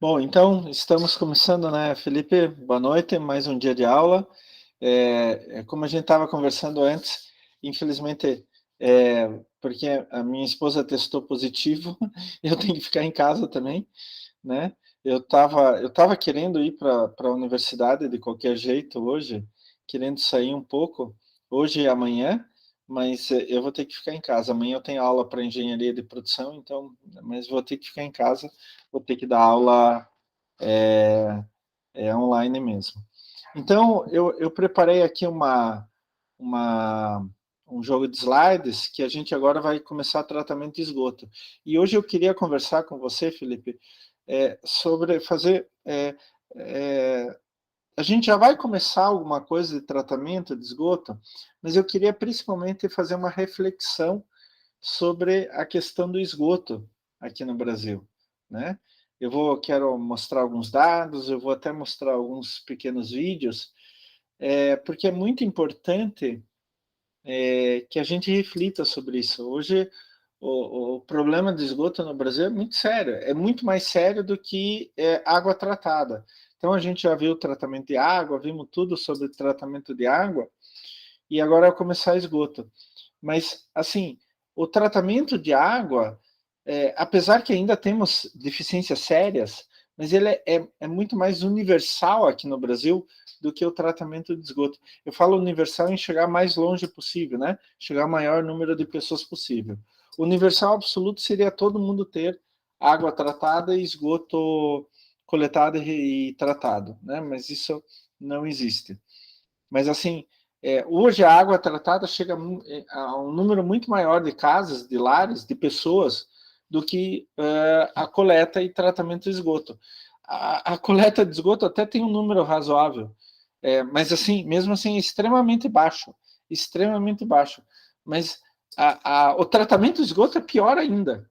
Bom, então estamos começando, né, Felipe? Boa noite, mais um dia de aula. Como a gente estava conversando antes, infelizmente, porque a minha esposa testou positivo, eu tenho que ficar em casa também, né? Eu tava querendo ir para a universidade de qualquer jeito hoje, querendo sair um pouco, hoje e amanhã, mas eu vou ter que ficar em casa. Amanhã eu tenho aula para engenharia de produção, então, mas vou ter que ficar em casa, vou ter que dar aula online mesmo. Então, eu preparei aqui uma, um jogo de slides que a gente agora vai começar tratamento de esgoto. E hoje eu queria conversar com você, Felipe, sobre fazer. A gente já vai começar alguma coisa de tratamento de esgoto, mas eu queria principalmente fazer uma reflexão sobre a questão do esgoto aqui no Brasil, né? Quero mostrar alguns dados, eu vou até mostrar alguns pequenos vídeos, porque é muito importante que a gente reflita sobre isso. Hoje, o problema de esgoto no Brasil é muito sério, é muito mais sério do que água tratada. Então, a gente já viu o tratamento de água, vimos tudo sobre tratamento de água, e agora vai começar esgoto. Mas, assim, o tratamento de água, apesar que ainda temos deficiências sérias, mas ele é muito mais universal aqui no Brasil do que o tratamento de esgoto. Eu falo universal em chegar mais longe possível, né? Chegar ao maior número de pessoas possível. O universal absoluto seria todo mundo ter água tratada e esgoto coletado e tratado, né? Mas isso não existe. Mas, assim, hoje a água tratada chega a um número muito maior de casas, de lares, de pessoas, do que a coleta e tratamento de esgoto. A coleta de esgoto até tem um número razoável, mas, assim, mesmo assim, é extremamente baixo. Extremamente baixo. Mas o tratamento de esgoto é pior ainda.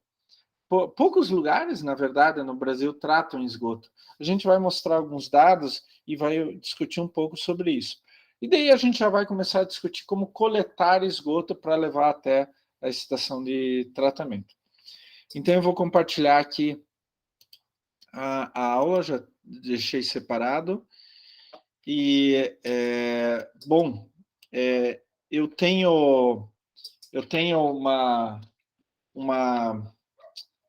Poucos lugares, na verdade, no Brasil tratam esgoto. A gente vai mostrar alguns dados e vai discutir um pouco sobre isso. E daí a gente já vai começar a discutir como coletar esgoto para levar até a estação de tratamento. Então, eu vou compartilhar aqui a aula, já deixei separado. E, bom, é, eu tenho, eu tenho uma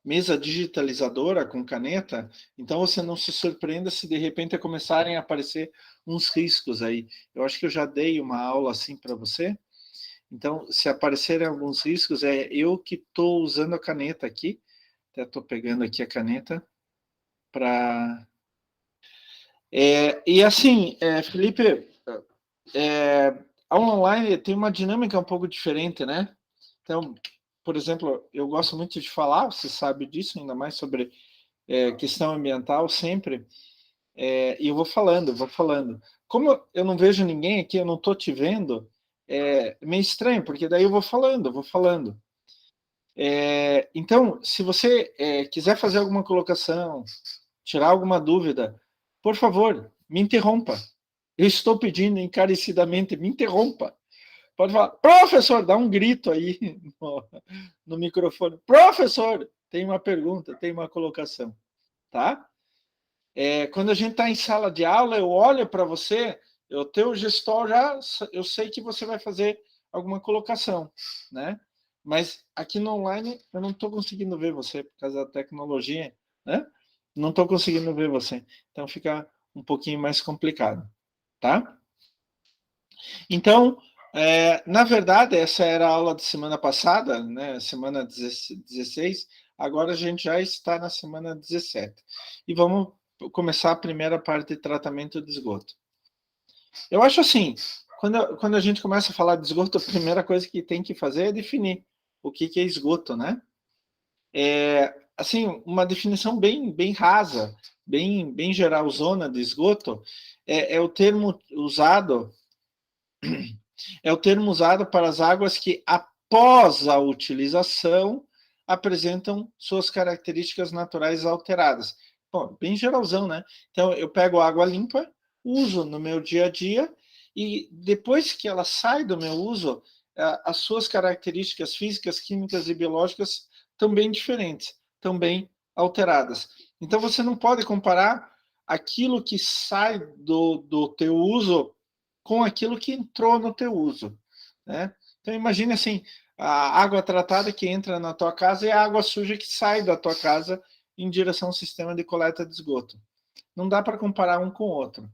mesa digitalizadora com caneta, então você não se surpreenda se de repente começarem a aparecer uns riscos aí. Eu acho que eu já dei uma aula assim para você. Então, se aparecerem alguns riscos, é eu que estou usando a caneta aqui. Até estou pegando aqui a caneta para. E assim, Felipe, é, a online tem uma dinâmica um pouco diferente, né? Então, por exemplo, eu gosto muito de falar, você sabe disso, ainda mais sobre questão ambiental sempre, e eu vou falando, vou falando. Como eu não vejo ninguém aqui, eu não estou te vendo, é meio estranho, porque daí eu vou falando, vou falando. Então, se você quiser fazer alguma colocação, tirar alguma dúvida, por favor, me interrompa. Eu estou pedindo encarecidamente, me interrompa. Pode falar, professor, dá um grito aí no microfone. Professor, tem uma pergunta, tem uma colocação, tá? Quando a gente está em sala de aula, eu olho para você, eu tenho o gestor já, eu sei que você vai fazer alguma colocação, né? Mas aqui no online eu não estou conseguindo ver você por causa da tecnologia, né? Não estou conseguindo ver você, então fica um pouquinho mais complicado, tá? Então, na verdade, essa era a aula de semana passada, né? Semana 16. Agora a gente já está na semana 17. E vamos começar a primeira parte de tratamento de esgoto. Eu acho assim, quando a gente começa a falar de esgoto, a primeira coisa que tem que fazer é definir o que é esgoto, né? Assim, uma definição bem rasa, bem geralzona de esgoto, é o termo usado para as águas que, após a utilização, apresentam suas características naturais alteradas. Bom, bem geralzão, né? Então, eu pego água limpa, uso no meu dia a dia, e depois que ela sai do meu uso, as suas características físicas, químicas e biológicas estão bem diferentes, estão bem alteradas. Então, você não pode comparar aquilo que sai do teu uso com aquilo que entrou no teu uso, né? Então, imagine assim, a água tratada que entra na tua casa e a água suja que sai da tua casa em direção ao sistema de coleta de esgoto. Não dá para comparar um com o outro,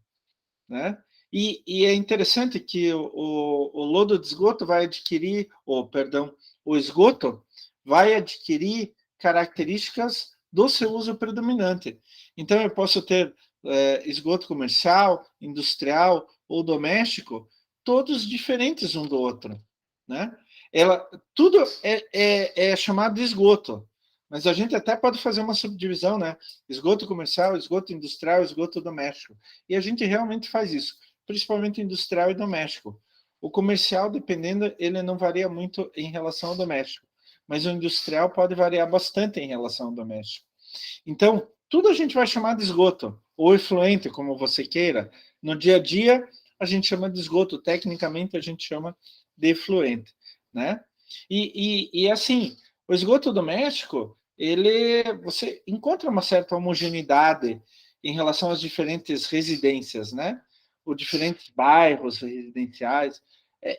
né? E é interessante que o lodo de esgoto vai adquirir, o esgoto vai adquirir características do seu uso predominante. Então, eu posso ter esgoto comercial, industrial ou doméstico, todos diferentes um do outro, né? Tudo é chamado de esgoto, mas a gente até pode fazer uma subdivisão, né? Esgoto comercial, esgoto industrial, esgoto doméstico. E a gente realmente faz isso, principalmente industrial e doméstico. O comercial, dependendo, ele não varia muito em relação ao doméstico, mas o industrial pode variar bastante em relação ao doméstico. Então, tudo a gente vai chamar de esgoto, ou efluente, como você queira. No dia a dia, a gente chama de esgoto, tecnicamente a gente chama de efluente, né? E assim, o esgoto doméstico, você encontra uma certa homogeneidade em relação às diferentes residências, né? Os diferentes bairros residenciais.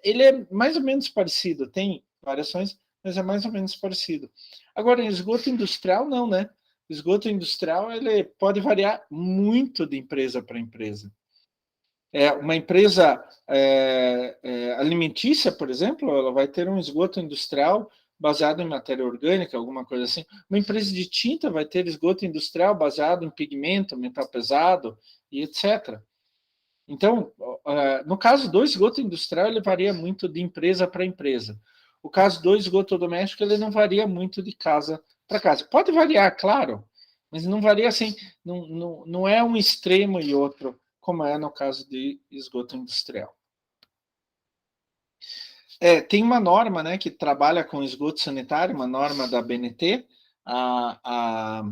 Ele é mais ou menos parecido, tem variações, mas é mais ou menos parecido. Agora, em esgoto industrial, não, né? O esgoto industrial ele pode variar muito de empresa para empresa. Uma empresa alimentícia, por exemplo, ela vai ter um esgoto industrial baseado em matéria orgânica, alguma coisa assim. Uma empresa de tinta vai ter esgoto industrial baseado em pigmento, metal pesado e etc. Então, no caso do esgoto industrial, ele varia muito de empresa para empresa. O caso do esgoto doméstico, ele não varia muito de casa para casa. Pode variar, claro, mas não varia assim, não é um extremo e outro, como é no caso de esgoto industrial. Tem uma norma, né, que trabalha com esgoto sanitário, uma norma da BNT, a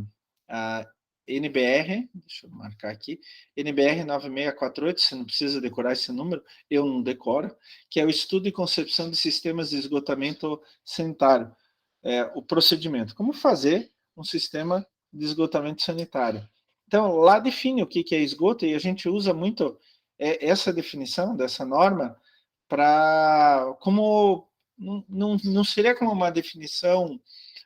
NBR, deixa eu marcar aqui, NBR 9648, você não precisa decorar esse número, eu não decoro, que é o estudo e concepção de sistemas de esgotamento sanitário. O procedimento, como fazer um sistema de esgotamento sanitário. Então, lá define o que é esgoto, e a gente usa muito essa definição dessa norma para como não seria como uma definição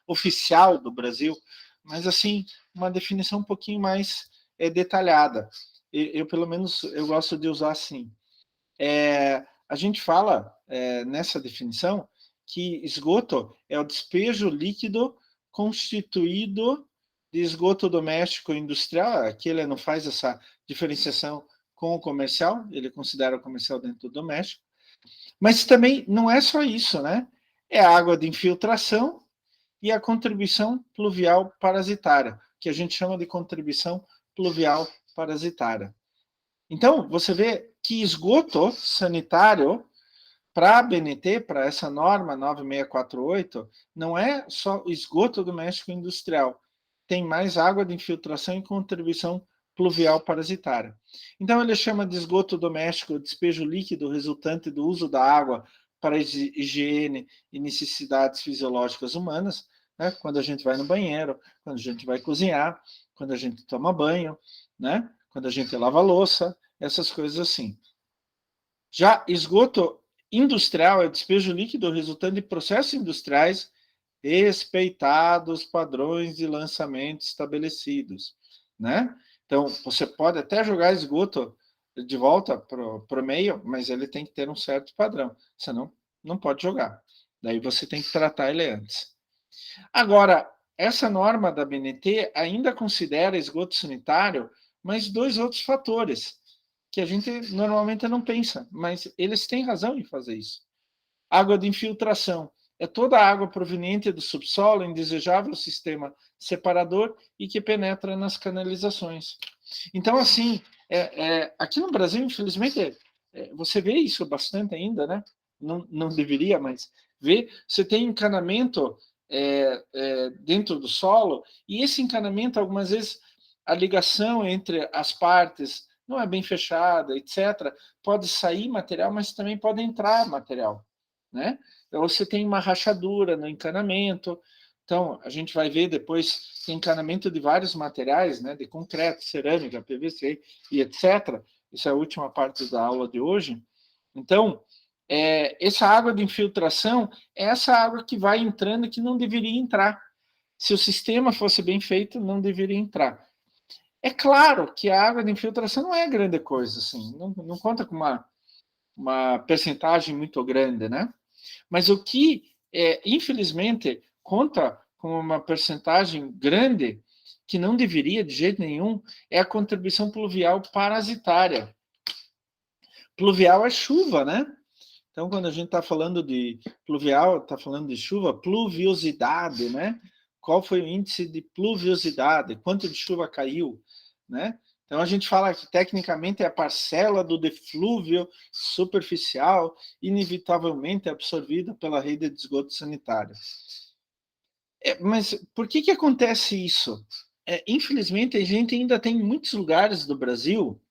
oficial do Brasil, mas assim uma definição um pouquinho mais detalhada. Eu pelo menos eu gosto de usar assim. A gente fala nessa definição que esgoto é o despejo líquido constituído de esgoto doméstico e industrial. Aqui ele não faz essa diferenciação com o comercial, ele considera o comercial dentro do doméstico. Mas também não é só isso, né? É a água de infiltração e a contribuição pluvial parasitária, que a gente chama de contribuição pluvial parasitária. Então, você vê que esgoto sanitário para a BNT, para essa norma 9648, não é só esgoto doméstico industrial. Tem mais água de infiltração e contribuição pluvial parasitária. Então, ele chama de esgoto doméstico o despejo líquido resultante do uso da água para higiene e necessidades fisiológicas humanas, né? Quando a gente vai no banheiro, quando a gente vai cozinhar, quando a gente toma banho, né? Quando a gente lava a louça, essas coisas assim. Já esgoto industrial é despejo líquido resultante de processos industriais respeitados padrões de lançamento estabelecidos, né? Então, você pode até jogar esgoto de volta para o meio, mas ele tem que ter um certo padrão, senão não pode jogar. Daí você tem que tratar ele antes. Agora, essa norma da BNT ainda considera esgoto sanitário mais dois outros fatores que a gente normalmente não pensa, mas eles têm razão em fazer isso. Água de infiltração é toda a água proveniente do subsolo, indesejável sistema separador e que penetra nas canalizações. Então, assim, aqui no Brasil, infelizmente, você vê isso bastante ainda, né? Não deveria, mas vê. Você tem encanamento dentro do solo, e esse encanamento, algumas vezes, a ligação entre as partes não é bem fechada, etc. Pode sair material, mas também pode entrar material, né? Então, você tem uma rachadura no encanamento, Então, a gente vai ver depois tem encanamento de vários materiais, né, de concreto, cerâmica, PVC e etc. Isso é a última parte da aula de hoje. Então, essa água de infiltração é essa água que vai entrando que não deveria entrar. Se o sistema fosse bem feito, não deveria entrar. É claro que a água de infiltração não é grande coisa, assim, não conta com uma percentagem muito grande, né? Mas o que, infelizmente, conta com uma percentagem grande, que não deveria de jeito nenhum, é a contribuição pluvial parasitária. Pluvial é chuva, né? Então, quando a gente está falando de pluvial, está falando de chuva, pluviosidade, né? Qual foi o índice de pluviosidade? Quanto de chuva caiu, né? Então, a gente fala que, tecnicamente, é a parcela do deflúvio superficial inevitavelmente absorvida pela rede de esgoto sanitário. Mas por que acontece isso? Infelizmente, a gente ainda tem em muitos lugares do Brasil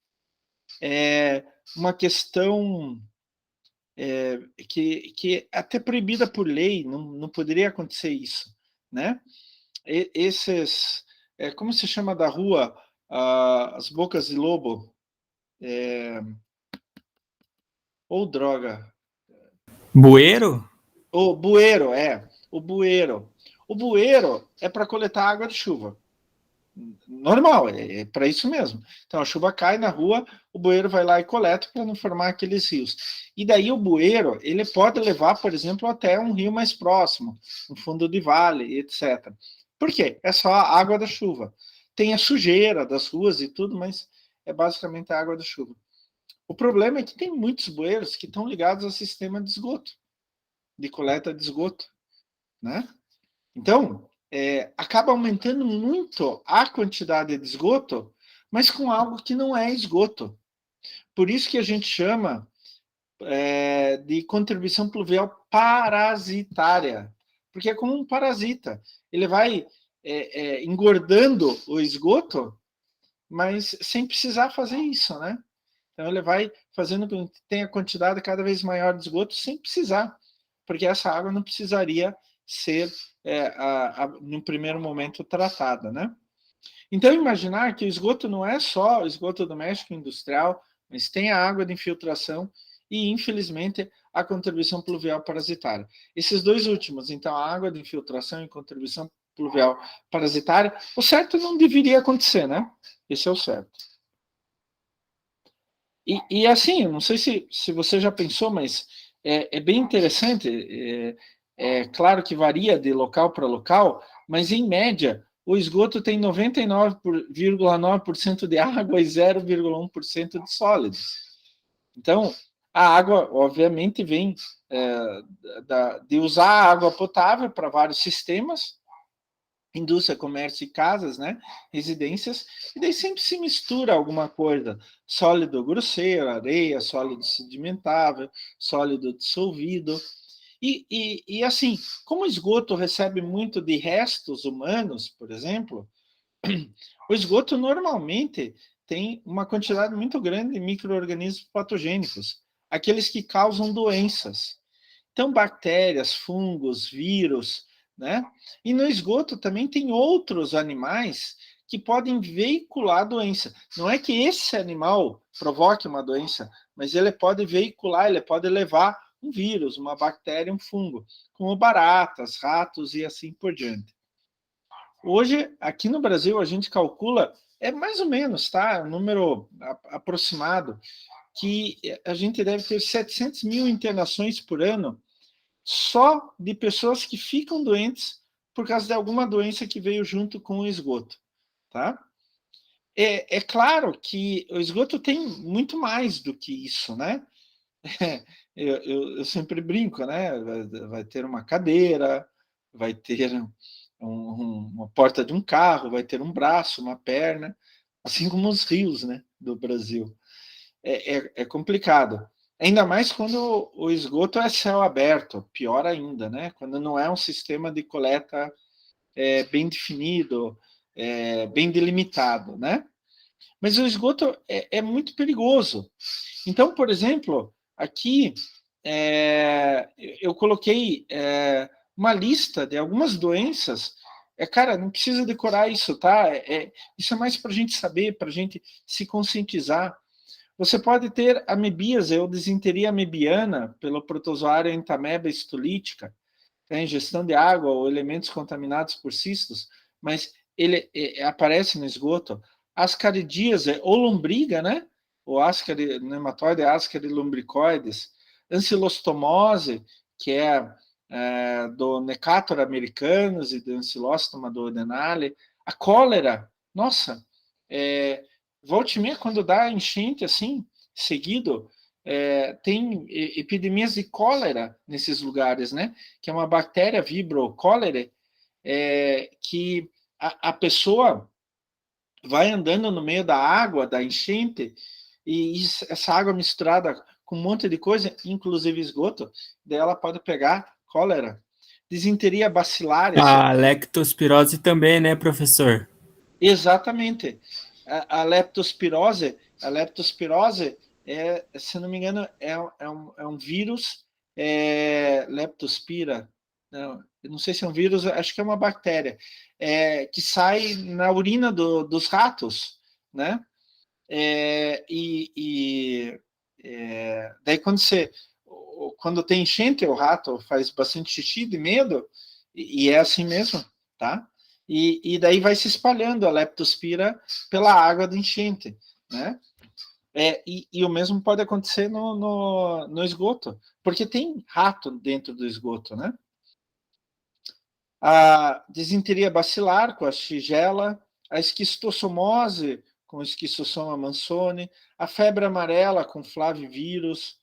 uma questão que é até proibida por lei, não poderia acontecer isso, né? Esses, como se chama da rua, as bocas de lobo, ou droga, Bueiro? o bueiro, o bueiro. O bueiro é para coletar água de chuva. Normal, é para isso mesmo. Então a chuva cai na rua, o bueiro vai lá e coleta para não formar aqueles rios. E daí o bueiro, ele pode levar, por exemplo, até um rio mais próximo, um fundo de vale, etc. Por quê? É só a água da chuva. Tem a sujeira das ruas e tudo, mas é basicamente a água da chuva. O problema é que tem muitos bueiros que estão ligados ao sistema de esgoto, de coleta de esgoto, né? Então, acaba aumentando muito a quantidade de esgoto, mas com algo que não é esgoto. Por isso que a gente chama de contribuição pluvial parasitária, porque é como um parasita. Ele vai engordando o esgoto, mas sem precisar fazer isso, né? Então, ele vai fazendo com que tenha quantidade cada vez maior de esgoto sem precisar, porque essa água não precisaria ser, no primeiro momento, tratada, né? Então, imaginar que o esgoto não é só o esgoto doméstico e industrial, mas tem a água de infiltração e, infelizmente, a contribuição pluvial parasitária. Esses dois últimos, então, a água de infiltração e contribuição pluvial parasitária, o certo não deveria acontecer, né? Esse é o certo. E assim, não sei se você já pensou, mas é bem interessante. Claro que varia de local para local, mas em média, o esgoto tem 99,9% de água e 0,1% de sólidos. Então, a água, obviamente, vem de usar a água potável para vários sistemas, indústria, comércio e casas, né? Residências, e daí sempre se mistura alguma coisa, sólido grosseiro, areia, sólido sedimentável, sólido dissolvido. E assim, como o esgoto recebe muito de restos humanos, por exemplo, o esgoto normalmente tem uma quantidade muito grande de micro-organismos patogênicos, aqueles que causam doenças. Então, bactérias, fungos, vírus, né? E no esgoto também tem outros animais que podem veicular a doença. Não é que esse animal provoque uma doença, mas ele pode veicular, ele pode levar um vírus, uma bactéria, um fungo, como baratas, ratos e assim por diante. Hoje, aqui no Brasil, a gente calcula, mais ou menos, tá? Um número aproximado, que a gente deve ter 700 mil internações por ano só de pessoas que ficam doentes por causa de alguma doença que veio junto com o esgoto, tá? É claro que o esgoto tem muito mais do que isso, né? Eu sempre brinco, né? Vai ter uma cadeira, vai ter uma porta de um carro, vai ter um braço, uma perna, assim como os rios, né, do Brasil. É complicado. Ainda mais quando o esgoto é céu aberto, pior ainda, né? Quando não é um sistema de coleta bem definido, bem delimitado, né? Mas o esgoto é muito perigoso. Então, por exemplo, aqui eu coloquei uma lista de algumas doenças. Cara, não precisa decorar isso, tá? Isso é mais para a gente saber, para a gente se conscientizar. Você pode ter amebíase ou desinteria amebiana pelo protozoário Entamoeba histolítica, ingestão de água ou elementos contaminados por cistos, mas ele aparece no esgoto. Ascaridíase ou lombriga, né? O nematóide Ascari lumbricoides. Ancilostomose, que do Necator americanus e do Ancilostoma duodenale. A cólera, nossa, volte e meia, quando dá enchente assim, seguido, tem epidemias de cólera nesses lugares, né? Que é uma bactéria Vibrio cholerae, que a pessoa vai andando no meio da água, da enchente, e essa água misturada com um monte de coisa, inclusive esgoto, daí ela pode pegar cólera. Disenteria bacilares. A leptospirose também, né, professor? Exatamente. A leptospirose, se não me engano, é um vírus, leptospira. Não, eu não sei se é um vírus, acho que é uma bactéria, que sai na urina dos ratos, né? Daí quando tem enchente, o rato faz bastante xixi de medo, e é assim mesmo, tá? E daí vai se espalhando a leptospira pela água da enchente, né? E o mesmo pode acontecer no esgoto, porque tem rato dentro do esgoto, né? A disenteria bacilar com a shigella, a esquistossomose com o Schistosoma mansoni, a febre amarela com flavivírus,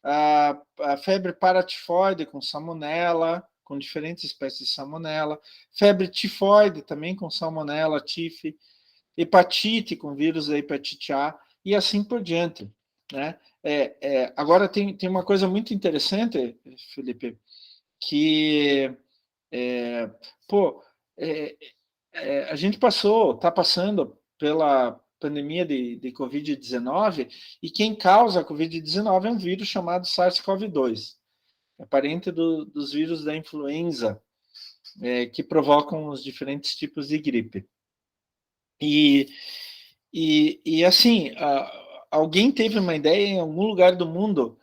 a febre paratifoide com salmonela, com diferentes espécies de salmonela, febre tifoide também com salmonela, tif, hepatite com vírus da hepatite A, e assim por diante, né? Agora tem uma coisa muito interessante, Felipe, que a gente está passando pela pandemia de Covid-19, e quem causa a Covid-19 é um vírus chamado SARS-CoV-2, é parente dos vírus da influenza, que provocam os diferentes tipos de gripe. E assim, alguém teve uma ideia em algum lugar do mundo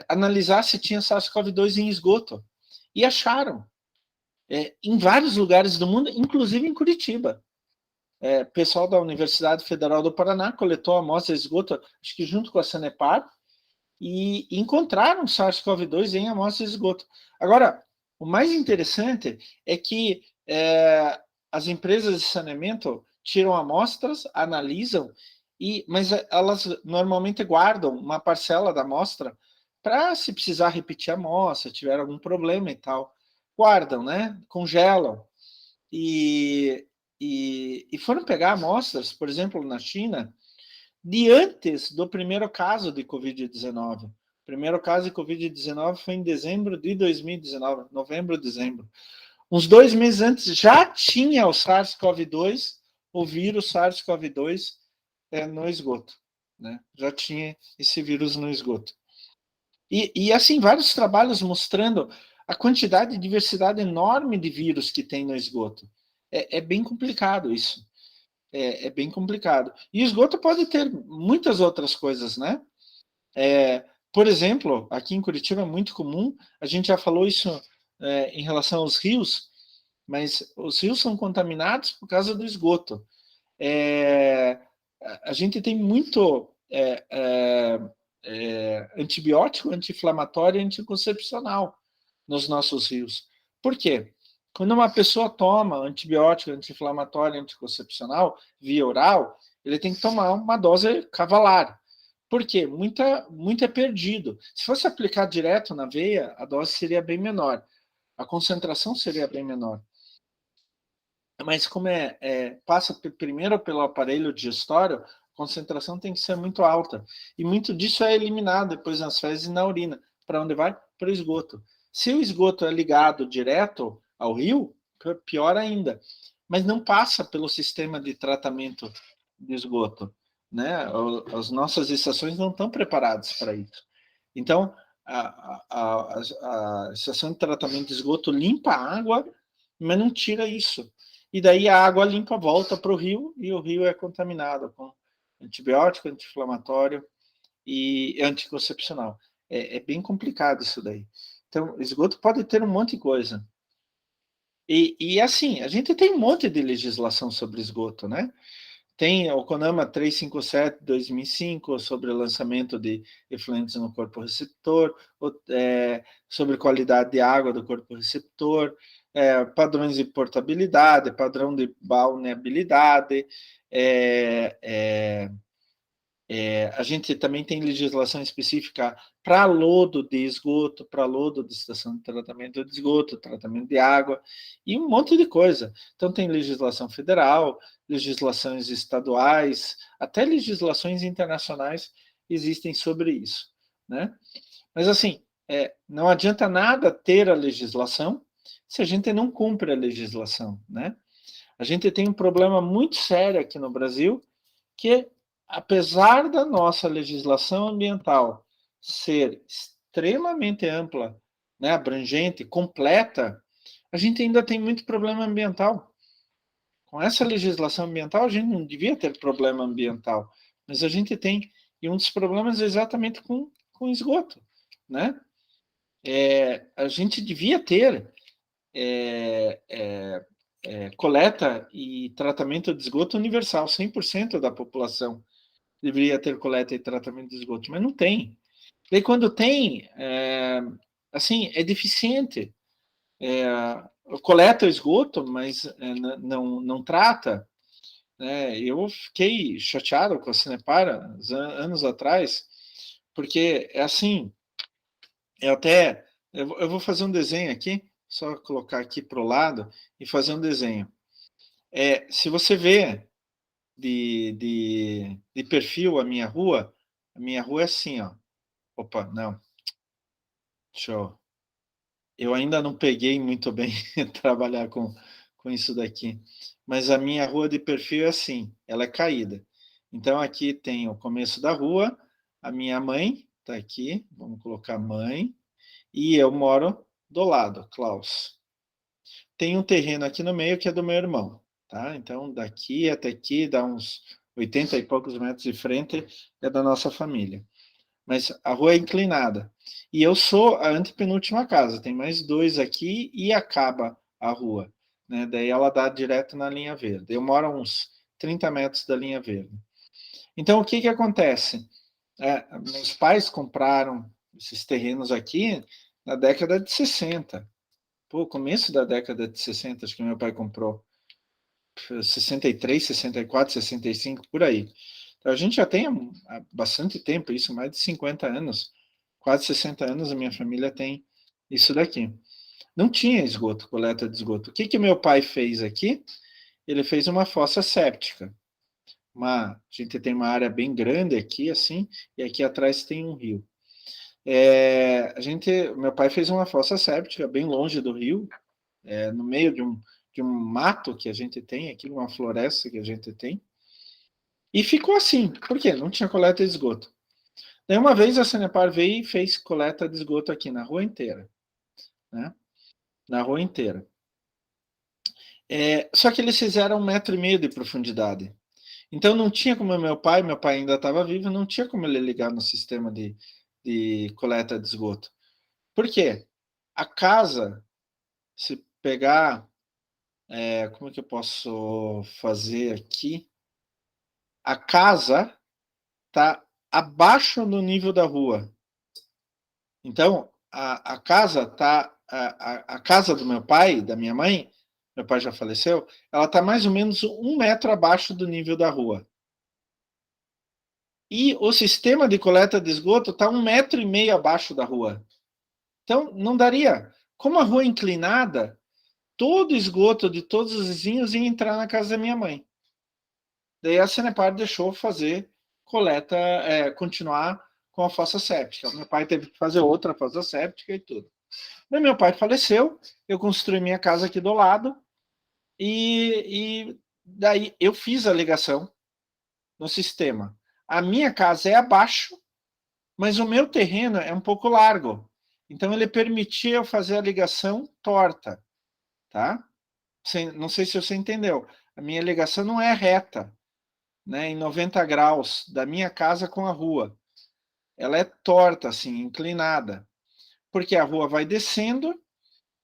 analisar se tinha SARS-CoV-2 em esgoto, e acharam. Em vários lugares do mundo, inclusive em Curitiba. Pessoal da Universidade Federal do Paraná coletou amostras de esgoto, acho que junto com a Sanepar, e encontraram SARS-CoV-2 em amostras de esgoto. Agora, o mais interessante é que as empresas de saneamento tiram amostras, analisam, mas elas normalmente guardam uma parcela da amostra para, se precisar repetir a amostra, tiver algum problema e tal, guardam, né? Congelam. E foram pegar amostras, por exemplo, na China, de antes do primeiro caso de Covid-19. O primeiro caso de Covid-19 foi em dezembro de 2019, novembro, dezembro. Uns 2 meses antes já tinha o SARS-CoV-2, o vírus SARS-CoV-2 no esgoto, né? Já tinha esse vírus no esgoto. E assim, vários trabalhos mostrando a quantidade e diversidade enorme de vírus que tem no esgoto. É bem complicado isso. É bem complicado. E o esgoto pode ter muitas outras coisas, né? Por exemplo, aqui em Curitiba é muito comum, a gente já falou isso em relação aos rios, mas os rios são contaminados por causa do esgoto. A gente tem muito antibiótico, anti-inflamatório e anticoncepcional nos nossos rios. Por quê? Quando uma pessoa toma antibiótico, anti-inflamatório, anticoncepcional via oral, ele tem que tomar uma dose cavalar. Por quê? Muito é perdido. Se fosse aplicar direto na veia, a dose seria bem menor. A concentração seria bem menor. Mas como passa primeiro pelo aparelho digestório, a concentração tem que ser muito alta. E muito disso é eliminado depois nas fezes e na urina. Para onde vai? Para o esgoto. Se o esgoto é ligado direto ao rio, pior ainda. Mas não passa pelo sistema de tratamento de esgoto, né? As nossas estações não estão preparadas para isso. Então, a estação de tratamento de esgoto limpa a água, mas não tira isso. E daí a água limpa volta para o rio, e o rio é contaminado com antibiótico, anti-inflamatório e anticoncepcional. É bem complicado isso daí. Então, esgoto pode ter um monte de coisa. E assim, a gente tem um monte de legislação sobre esgoto, né? Tem o CONAMA 357/2005 sobre o lançamento de efluentes no corpo receptor, sobre qualidade de água do corpo receptor, padrões de portabilidade, padrão de balneabilidade, a gente também tem legislação específica para lodo de esgoto, para lodo de estação de tratamento de esgoto, tratamento de água, e um monte de coisa. Então, tem legislação federal, legislações estaduais, até legislações internacionais existem sobre isso, né? Mas, assim, não adianta nada ter a legislação se a gente não cumpre a legislação, né? A gente tem um problema muito sério aqui no Brasil, que, apesar da nossa legislação ambiental ser extremamente ampla, né, abrangente, completa, a gente ainda tem muito problema ambiental. Com essa legislação ambiental, a gente não devia ter problema ambiental, mas a gente tem, e um dos problemas é exatamente com esgoto, né? A gente devia ter coleta e tratamento de esgoto universal, 100% da população deveria ter coleta e tratamento de esgoto, mas não tem. E quando tem, assim, é deficiente. Coleta o esgoto, mas não trata. Eu fiquei chateado com a Sanepar anos atrás, porque é assim, eu vou fazer um desenho aqui, só colocar aqui para o lado e fazer um desenho. Se você vê de perfil a minha rua é assim, ó. Opa, não. Eu ainda não peguei muito bem trabalhar com isso daqui. Mas a minha rua de perfil é assim, ela é caída. Então, aqui tem o começo da rua, a minha mãe está aqui, vamos colocar mãe, e eu moro do lado, Klaus. Tem um terreno aqui no meio que é do meu irmão, tá? Então, daqui até aqui, dá uns 80 e poucos metros de frente, é da nossa família. Mas a rua é inclinada. E eu sou a antepenúltima casa, tem mais dois aqui e acaba a rua. Né? Daí ela dá direto na linha verde. Eu moro a uns 30 metros da linha verde. Então, o que acontece? Meus pais compraram esses terrenos aqui na década de 60. Pô, começo da década de 60, acho que meu pai comprou. 63, 64, 65, por aí. Então, a gente já tem há bastante tempo isso, mais de 50 anos, quase 60 anos a minha família tem isso daqui. Não tinha esgoto, coleta de esgoto. O que meu pai fez aqui? Ele fez uma fossa séptica. A gente tem uma área bem grande aqui, assim, e aqui atrás tem um rio. Meu pai fez uma fossa séptica bem longe do rio, no meio de um mato que a gente tem aqui, uma floresta que a gente tem, e ficou assim. Por quê? Não tinha coleta de esgoto. Daí uma vez a Sanepar veio e fez coleta de esgoto aqui na rua inteira. Né? Na rua inteira. Só que eles fizeram 1,5 m de profundidade. Então não tinha como meu pai ainda estava vivo, não tinha como ele ligar no sistema de coleta de esgoto. Por quê? A casa, se pegar, como é que eu posso fazer aqui? A casa está abaixo do nível da rua. Então, a casa tá, a casa do meu pai, da minha mãe, meu pai já faleceu, ela está mais ou menos 1 metro abaixo do nível da rua. E o sistema de coleta de esgoto está 1,5 m abaixo da rua. Então, não daria. Como a rua é inclinada, todo o esgoto de todos os vizinhos ia entrar na casa da minha mãe. Daí a Sanepar deixou fazer coleta, continuar com a fossa séptica. Meu pai teve que fazer outra fossa séptica e tudo. Daí meu pai faleceu, eu construí minha casa aqui do lado, e daí eu fiz a ligação no sistema. A minha casa é abaixo mas o meu terreno é um pouco largo. Então, ele permitia eu fazer a ligação torta, tá? Não sei se você entendeu. A minha ligação não é reta, né, em 90 graus da minha casa com a rua. Ela é torta, assim, inclinada. Porque a rua vai descendo,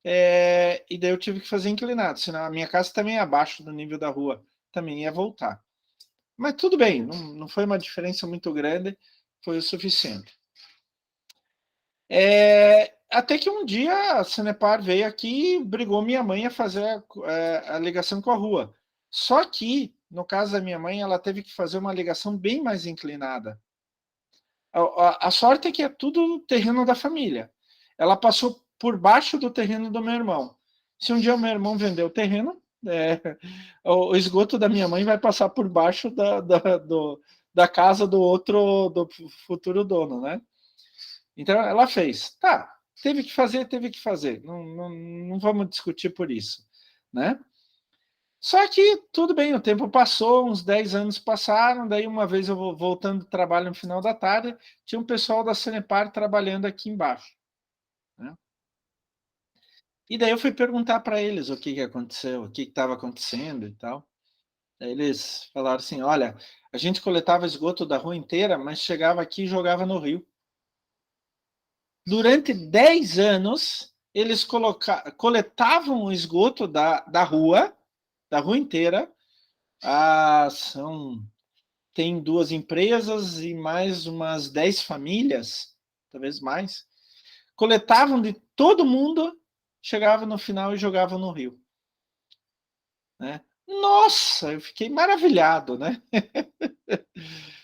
e daí eu tive que fazer inclinado. Senão a minha casa também é abaixo do nível da rua. Também ia voltar. Mas tudo bem, não foi uma diferença muito grande, foi o suficiente. Até que um dia a Sanepar veio aqui e brigou minha mãe a fazer a ligação com a rua. Só que, no caso da minha mãe, ela teve que fazer uma ligação bem mais inclinada. A sorte é que é tudo terreno da família. Ela passou por baixo do terreno do meu irmão. Se um dia o meu irmão vender o terreno, o esgoto da minha mãe vai passar por baixo da casa do outro, do futuro dono, né? Então ela fez. Tá, teve que fazer, teve que fazer. Não vamos discutir por isso, né? Só que tudo bem, o tempo passou, uns 10 anos passaram, daí uma vez eu vou voltando do trabalho no final da tarde, tinha um pessoal da Sanepar trabalhando aqui embaixo, né? E daí eu fui perguntar para eles o que aconteceu, o que estava acontecendo e tal. Daí eles falaram assim, olha, a gente coletava esgoto da rua inteira, mas chegava aqui e jogava no rio. Durante 10 anos, eles coletavam o esgoto da rua inteira. Tem 2 empresas e mais umas 10 famílias, talvez mais. Coletavam de todo mundo, chegavam no final e jogavam no rio. Né? Nossa, eu fiquei maravilhado, né?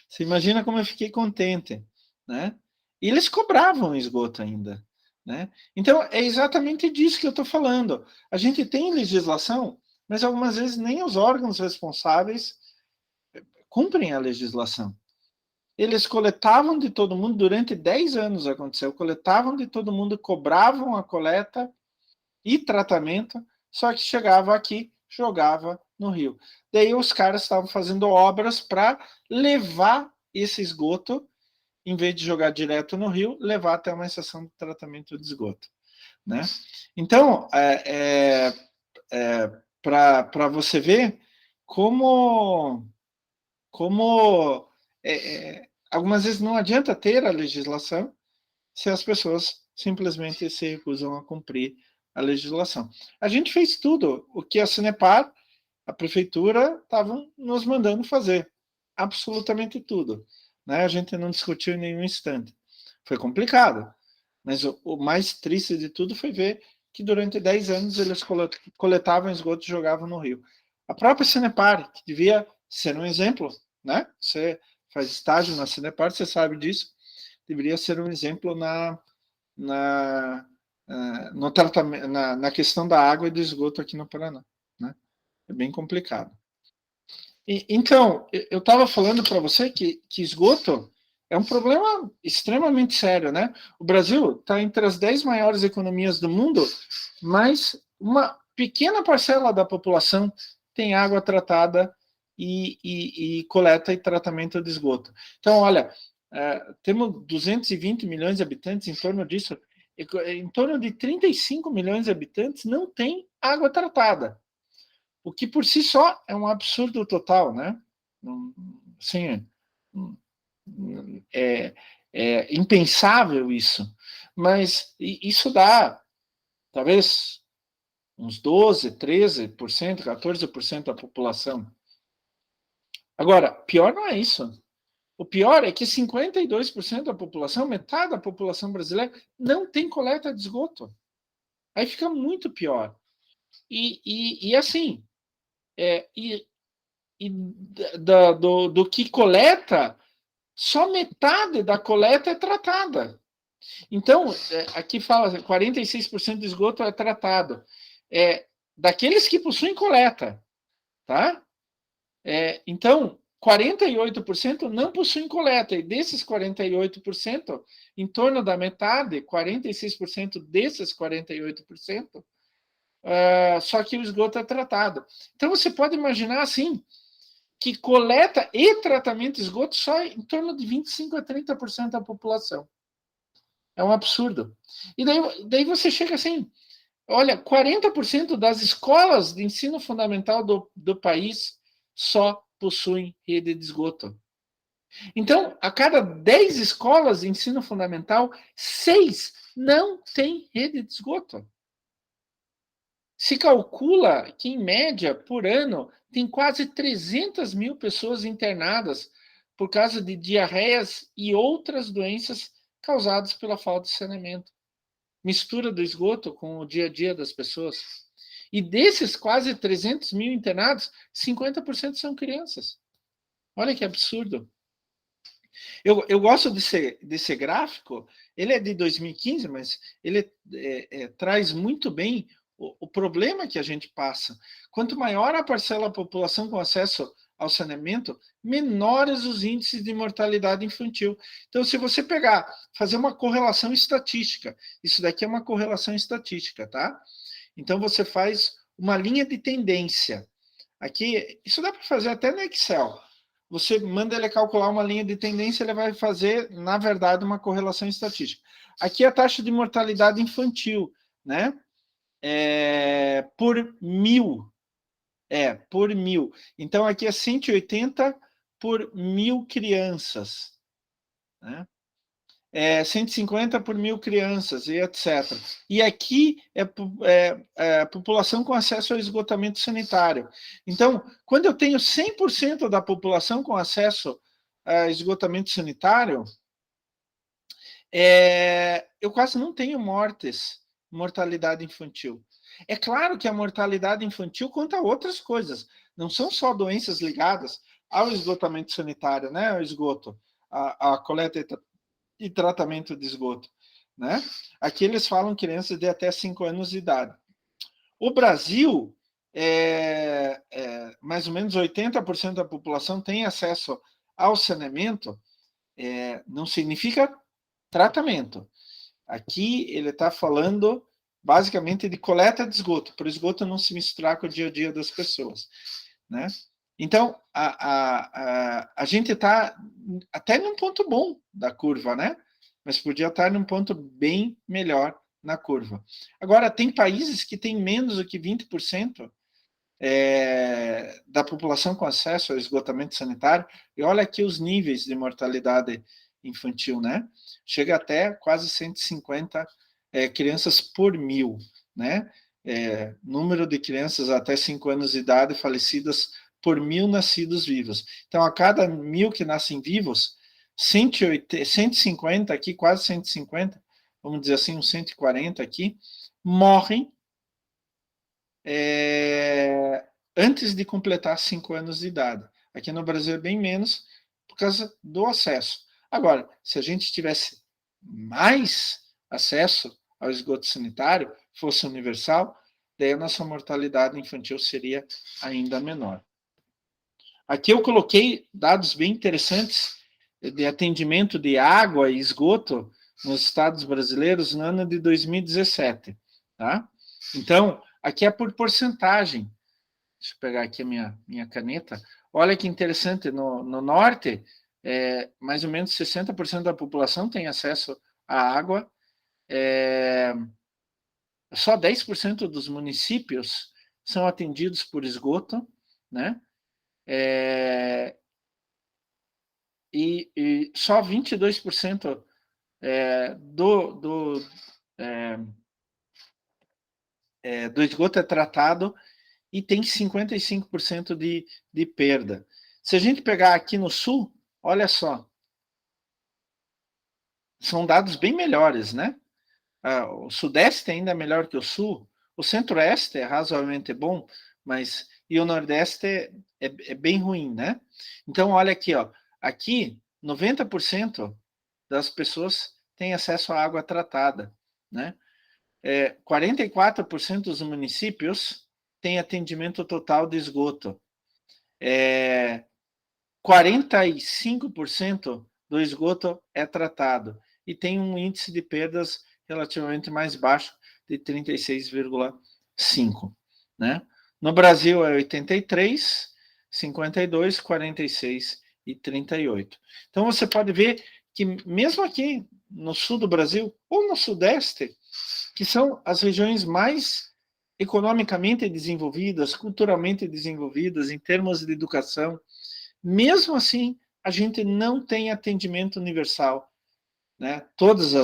Você imagina como eu fiquei contente, né? E eles cobravam esgoto ainda, né? Então, é exatamente disso que eu estou falando. A gente tem legislação, mas algumas vezes nem os órgãos responsáveis cumprem a legislação. Eles coletavam de todo mundo, durante 10 anos aconteceu, coletavam de todo mundo, cobravam a coleta e tratamento, só que chegava aqui, jogava no rio. Daí os caras estavam fazendo obras para levar esse esgoto, em vez de jogar direto no rio, levar até uma estação de tratamento de esgoto. Né? Então, para você ver como algumas vezes não adianta ter a legislação se as pessoas simplesmente se recusam a cumprir a legislação. A gente fez tudo o que a Sanepar, a prefeitura, estavam nos mandando fazer. Absolutamente tudo. Né? A gente não discutiu em nenhum instante. Foi complicado. Mas o mais triste de tudo foi ver que durante 10 anos eles coletavam esgoto e jogavam no rio. A própria Sanepar, que devia ser um exemplo, né? Você faz estágio na Sanepar, você sabe disso, deveria ser um exemplo no tratamento, na questão da água e do esgoto aqui no Paraná. Né? É bem complicado. Então, eu estava falando para você que esgoto é um problema extremamente sério, né? O Brasil está entre as 10 maiores economias do mundo, mas uma pequena parcela da população tem água tratada e coleta e tratamento de esgoto. Então, olha, temos 220 milhões de habitantes, em torno disso, em torno de 35 milhões de habitantes não tem água tratada. O que por si só é um absurdo total, né? Assim, é impensável isso. Mas isso dá, talvez, uns 12%, 13%, 14% da população. Agora, pior não é isso. O pior é que 52% da população, metade da população brasileira, não tem coleta de esgoto. Aí fica muito pior. E assim, do que coleta, só metade da coleta é tratada. Então, aqui fala 46% do esgoto é tratado. Daqueles que possuem coleta, tá? Então, 48% não possuem coleta, e desses 48%, em torno da metade, 46% desses 48%, só que o esgoto é tratado. Então, você pode imaginar assim, que coleta e tratamento de esgoto só em torno de 25% a 30% da população. É um absurdo. E daí você chega assim, olha, 40% das escolas de ensino fundamental do país só possuem rede de esgoto. Então, a cada 10 escolas de ensino fundamental, 6 não têm rede de esgoto. Se calcula que, em média, por ano, tem quase 300 mil pessoas internadas por causa de diarreias e outras doenças causadas pela falta de saneamento. Mistura do esgoto com o dia a dia das pessoas. E desses quase 300 mil internados, 50% são crianças. Olha que absurdo. Eu gosto desse gráfico, ele é de 2015, mas ele traz muito bem o problema que a gente passa. Quanto maior a parcela da população com acesso ao saneamento, menores os índices de mortalidade infantil. Então, se você fazer uma correlação estatística, isso daqui é uma correlação estatística, tá? Então, você faz uma linha de tendência. Aqui, isso dá para fazer até no Excel. Você manda ele calcular uma linha de tendência, ele vai fazer, na verdade, uma correlação estatística. Aqui é a taxa de mortalidade infantil, né? Por 1000. Por 1000. Então, aqui é 180 por 1000 crianças. Né? 150 por 1000 crianças, e etc. E aqui é população com acesso ao esgotamento sanitário. Então, quando eu tenho 100% da população com acesso a esgotamento sanitário, eu quase não tenho mortalidade infantil. É claro que a mortalidade infantil conta outras coisas, não são só doenças ligadas ao esgotamento sanitário, né, ao esgoto, a coleta e tratamento de esgoto. Né? Aqui eles falam crianças de até 5 anos de idade. O Brasil, mais ou menos 80% da população tem acesso ao saneamento, não significa tratamento. Aqui ele está falando basicamente de coleta de esgoto, para o esgoto não se misturar com o dia a dia das pessoas. Né? Então, a gente está até num ponto bom da curva, né? Mas podia estar num ponto bem melhor na curva. Agora, tem países que têm menos do que 20% da população com acesso ao esgotamento sanitário, e olha aqui os níveis de mortalidade infantil, né? Chega até quase 150 crianças por 1000, né? Número de crianças até 5 anos de idade falecidas por 1000 nascidos vivos. Então, a cada 1000 que nascem vivos, 150 aqui, quase 150, vamos dizer assim, uns 140 aqui, morrem antes de completar 5 anos de idade. Aqui no Brasil é bem menos, por causa do acesso. Agora, se a gente tivesse mais acesso ao esgoto sanitário, fosse universal, daí a nossa mortalidade infantil seria ainda menor. Aqui eu coloquei dados bem interessantes de atendimento de água e esgoto nos estados brasileiros no ano de 2017. Tá? Então, aqui é por porcentagem. Deixa eu pegar aqui a minha caneta. Olha que interessante, no norte, mais ou menos 60% da população tem acesso à água, só 10% dos municípios são atendidos por esgoto, né? E só 22% do esgoto é tratado e tem 55% de perda. Se a gente pegar aqui no sul, olha só, são dados bem melhores, né? O sudeste ainda é melhor que o sul, o centro-oeste é razoavelmente bom, mas e o nordeste é bem ruim, né? Então, olha aqui, ó, aqui 90% das pessoas têm acesso à água tratada, né? 44% dos municípios têm atendimento total de esgoto. 45% do esgoto é tratado e tem um índice de perdas relativamente mais baixo, de 36,5%. Né? No Brasil é 83%, 52, 46 e 38. Então, você pode ver que mesmo aqui no sul do Brasil, ou no sudeste, que são as regiões mais economicamente desenvolvidas, culturalmente desenvolvidas, em termos de educação, mesmo assim, a gente não tem atendimento universal, né? Todas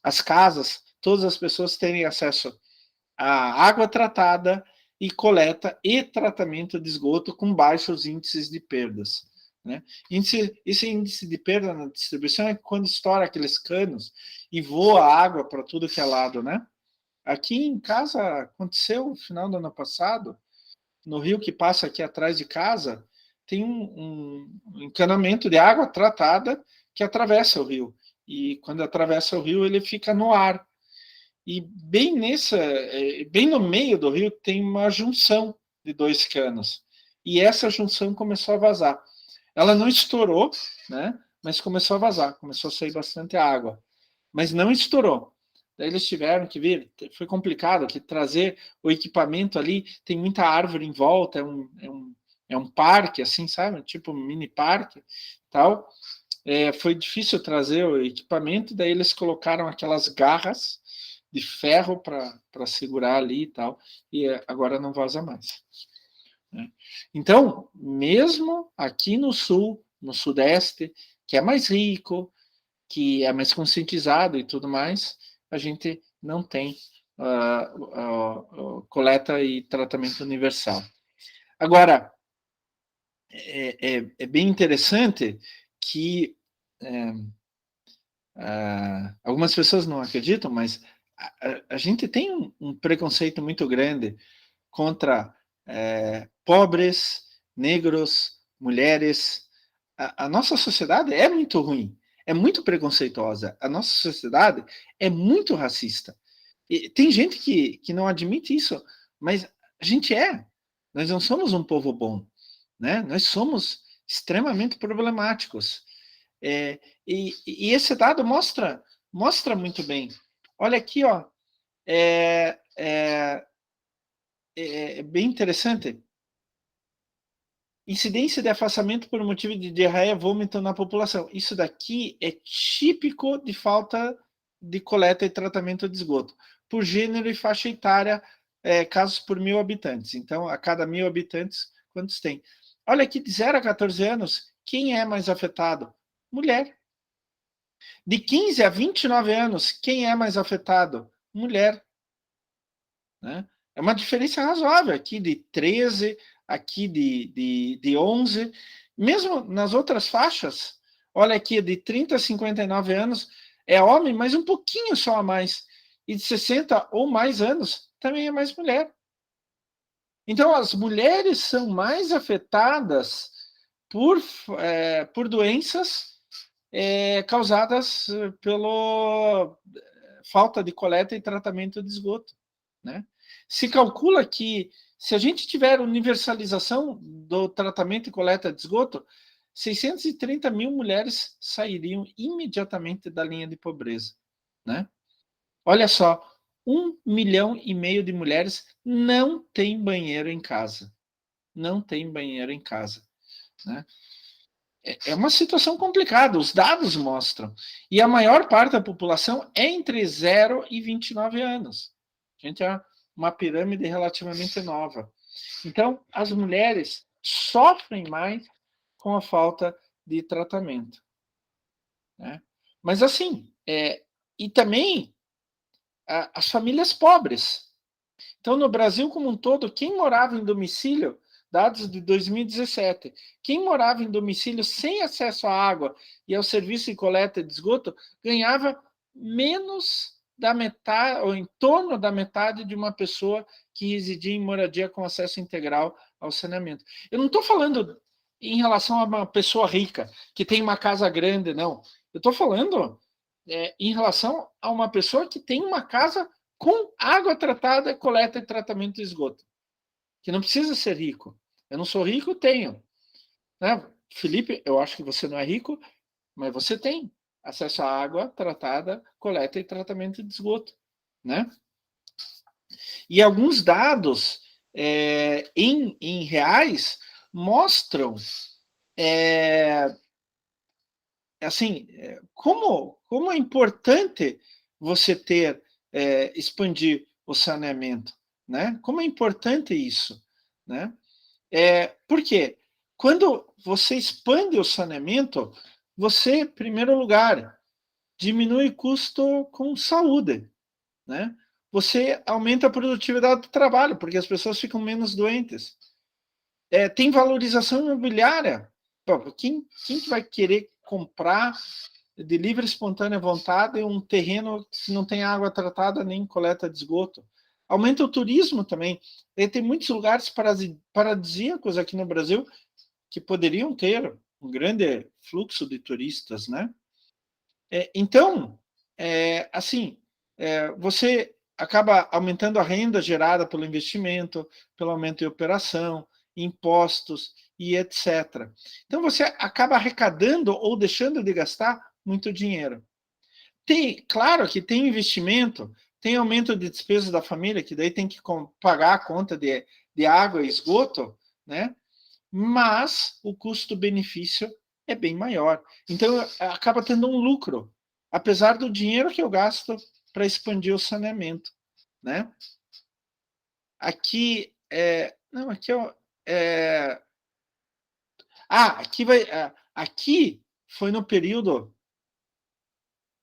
as casas, todas as pessoas terem acesso à água tratada e coleta e tratamento de esgoto com baixos índices de perdas, né? Esse índice de perda na distribuição é quando estoura aqueles canos e voa água para tudo que é lado, né? Aqui em casa aconteceu no final do ano passado, no rio que passa aqui atrás de casa, tem um encanamento de água tratada que atravessa o rio. E quando atravessa o rio, ele fica no ar. E bem no meio do rio tem uma junção de dois canos. E essa junção começou a vazar. Ela não estourou, né? Mas começou a vazar, começou a sair bastante água. Mas não estourou. Daí eles tiveram que vir, foi complicado, que trazer o equipamento ali, tem muita árvore em volta, é um parque, assim, sabe? Tipo um mini parque, tal. Foi difícil trazer o equipamento, daí eles colocaram aquelas garras de ferro para segurar ali e tal, e agora não vaza mais, né? Então, mesmo aqui no sul, no sudeste, que é mais rico, que é mais conscientizado e tudo mais, a gente não tem coleta e tratamento universal. Agora, é bem interessante que algumas pessoas não acreditam, mas a gente tem um preconceito muito grande contra pobres, negros, mulheres. A nossa sociedade é muito ruim, é muito preconceituosa. A nossa sociedade é muito racista. E tem gente que não admite isso, mas a gente é. Nós não somos um povo bom, né? Nós somos extremamente problemáticos. E esse dado mostra muito bem. Olha aqui, ó, é, é, é bem interessante. Incidência de afastamento por motivo de diarreia, vômito na população. Isso daqui é típico de falta de coleta e tratamento de esgoto. Por gênero e faixa etária, casos por 1.000 habitantes. Então, a cada 1.000 habitantes, quantos tem? Olha aqui, de 0 a 14 anos, quem é mais afetado? Mulher. De 15 a 29 anos, quem é mais afetado? Mulher. Né? É uma diferença razoável aqui de 13, aqui de 11. Mesmo nas outras faixas, olha aqui, de 30 a 59 anos é homem, mas um pouquinho só a mais. E de 60 ou mais anos também é mais mulher. Então, as mulheres são mais afetadas por doenças causadas pela falta de coleta e tratamento de esgoto, né? Se calcula que, se a gente tiver universalização do tratamento e coleta de esgoto, 630 mil mulheres sairiam imediatamente da linha de pobreza, né? Olha só, 1,5 milhão de mulheres não tem banheiro em casa. Não tem banheiro em casa, né? É uma situação complicada, os dados mostram. E a maior parte da população é entre 0 e 29 anos. A gente é uma pirâmide relativamente nova. Então, as mulheres sofrem mais com a falta de tratamento, né? Mas assim, e também as famílias pobres. Então, no Brasil como um todo, quem morava em domicílio, dados de 2017, quem morava em domicílio sem acesso à água e ao serviço de coleta de esgoto, ganhava menos da metade, ou em torno da metade de uma pessoa que residia em moradia com acesso integral ao saneamento. Eu não estou falando em relação a uma pessoa rica, que tem uma casa grande, não. Eu estou falando em relação a uma pessoa que tem uma casa com água tratada, coleta e tratamento de esgoto. Que não precisa ser rico. Eu não sou rico, tenho. Né? Felipe, eu acho que você não é rico, mas você tem acesso à água tratada, coleta e tratamento de esgoto, né? E alguns dados em reais mostram assim, como é importante você expandir o saneamento, né? Como é importante isso, né? Por quê? Quando você expande o saneamento, você, em primeiro lugar, diminui o custo com saúde, né? Você aumenta a produtividade do trabalho, porque as pessoas ficam menos doentes. Tem valorização imobiliária. Pô, quem que vai querer comprar de livre e espontânea vontade um terreno que não tem água tratada nem coleta de esgoto? Aumenta o turismo também. E tem muitos lugares paradisíacos aqui no Brasil que poderiam ter um grande fluxo de turistas, né? Então, assim, você acaba aumentando a renda gerada pelo investimento, pelo aumento de operação, impostos e etc. Então, você acaba arrecadando ou deixando de gastar muito dinheiro. Claro que tem investimento, tem aumento de despesas da família, que daí tem que pagar a conta de água e esgoto, né? Mas o custo-benefício é bem maior. Então, acaba tendo um lucro, apesar do dinheiro que eu gasto para expandir o saneamento, né? Aqui, não, aqui aqui foi no período,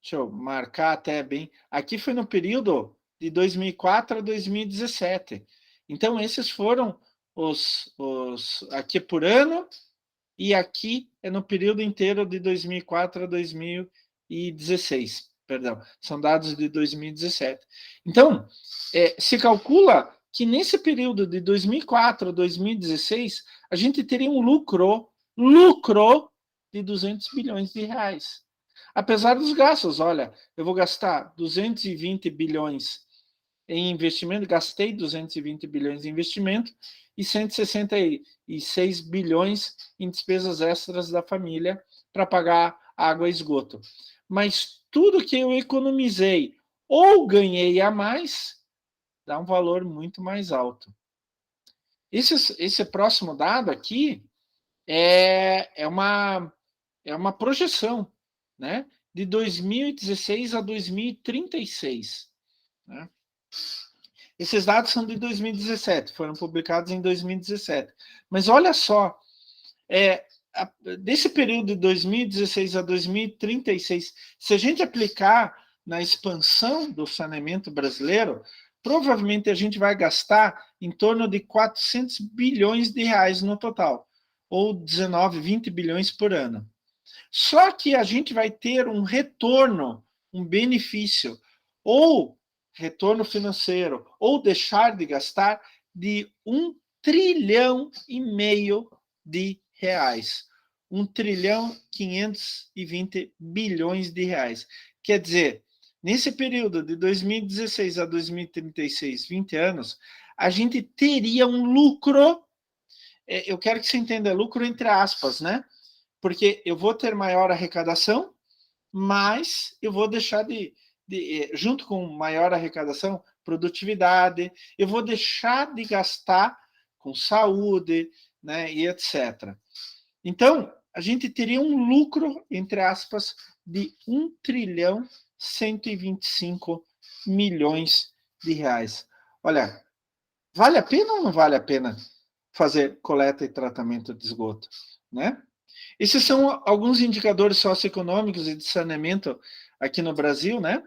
deixa eu marcar até bem, aqui foi no período de 2004 a 2017. Então, esses foram aqui por ano, e aqui é no período inteiro de 2004 a 2016. Perdão, são dados de 2017. Então, se calcula que nesse período de 2004 a 2016, a gente teria um lucro de 200 bilhões de reais. Apesar dos gastos, olha, eu vou gastar 220 bilhões em investimento, gastei 220 bilhões em investimento e 166 bilhões em despesas extras da família para pagar água e esgoto. Mas tudo que eu economizei ou ganhei a mais, dá um valor muito mais alto. Esse próximo dado aqui é uma projeção, né, de 2016 a 2036. Né? Esses dados são de 2017, foram publicados em 2017. Mas olha só, desse período de 2016 a 2036, se a gente aplicar na expansão do saneamento brasileiro, provavelmente a gente vai gastar em torno de 400 bilhões de reais no total, ou 19, 20 bilhões por ano. Só que a gente vai ter um retorno, um benefício, ou retorno financeiro, ou deixar de gastar de 1,5 trilhão de reais. 1 trilhão 520 bilhões de reais. Quer dizer, nesse período de 2016 a 2036, 20 anos, a gente teria um lucro, eu quero que você entenda, lucro entre aspas, né? Porque eu vou ter maior arrecadação, mas eu vou deixar junto com maior arrecadação, produtividade, eu vou deixar de gastar com saúde, né, e etc. Então, a gente teria um lucro, entre aspas, de 1 trilhão 125 milhões de reais. Olha, vale a pena ou não vale a pena fazer coleta e tratamento de esgoto, né? Esses são alguns indicadores socioeconômicos e de saneamento aqui no Brasil, né?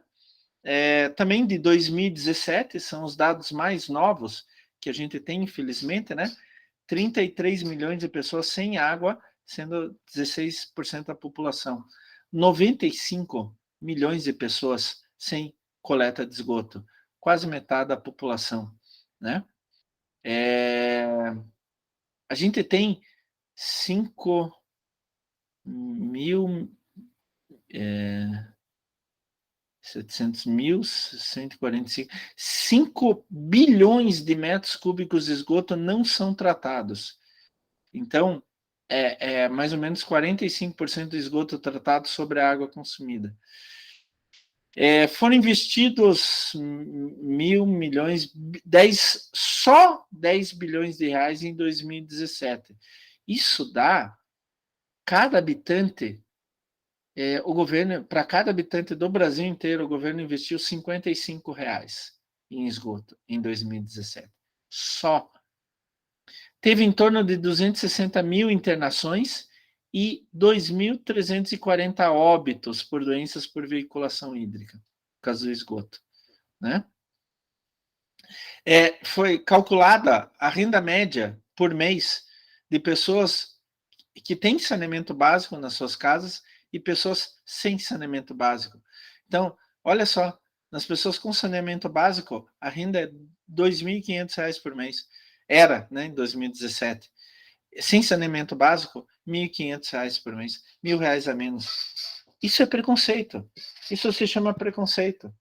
Também de 2017, são os dados mais novos que a gente tem, infelizmente, né? 33 milhões de pessoas sem água, sendo 16% da população. 95 milhões de pessoas sem coleta de esgoto, quase metade da população, né? A gente tem 5 mil... 700 mil, 145, 5 bilhões de metros cúbicos de esgoto não são tratados. Então, mais ou menos 45% do esgoto tratado sobre a água consumida. Foram investidos 1.000 milhões, só 10 bilhões de reais em 2017. Isso dá, cada habitante, o governo, para cada habitante do Brasil inteiro, o governo investiu R$ 55 em esgoto em 2017. Só. Teve em torno de 260 mil internações e 2.340 óbitos por doenças por veiculação hídrica, por causa do esgoto, né? Foi calculada a renda média por mês de pessoas que têm saneamento básico nas suas casas e pessoas sem saneamento básico. Então, olha só, nas pessoas com saneamento básico, a renda é R$ 2.500 por mês. Era, né, em 2017. Sem saneamento básico, R$ 1.500 por mês. R$ 1.000 a menos. Isso é preconceito. Isso se chama preconceito.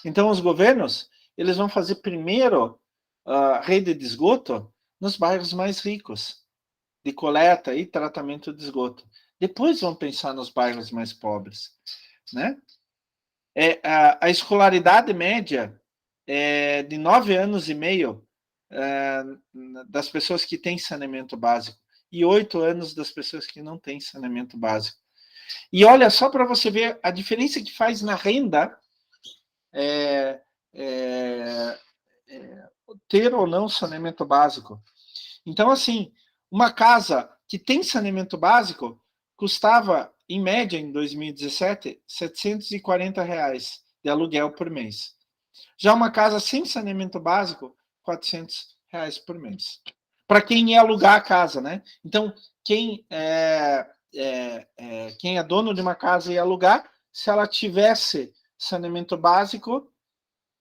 Então, os governos, eles vão fazer primeiro a rede de esgoto nos bairros mais ricos, de coleta e tratamento de esgoto. Depois vão pensar nos bairros mais pobres, né? A escolaridade média é de 9 anos e meio das pessoas que têm saneamento básico e 8 anos das pessoas que não têm saneamento básico. E olha só para você ver a diferença que faz na renda ter ou não saneamento básico. Então, assim, uma casa que tem saneamento básico custava, em média, em 2017, R$ 740 de aluguel por mês. Já uma casa sem saneamento básico, R$ 400 por mês. Para quem ia alugar a casa, né? Então, quem é dono de uma casa e ia alugar, se ela tivesse saneamento básico,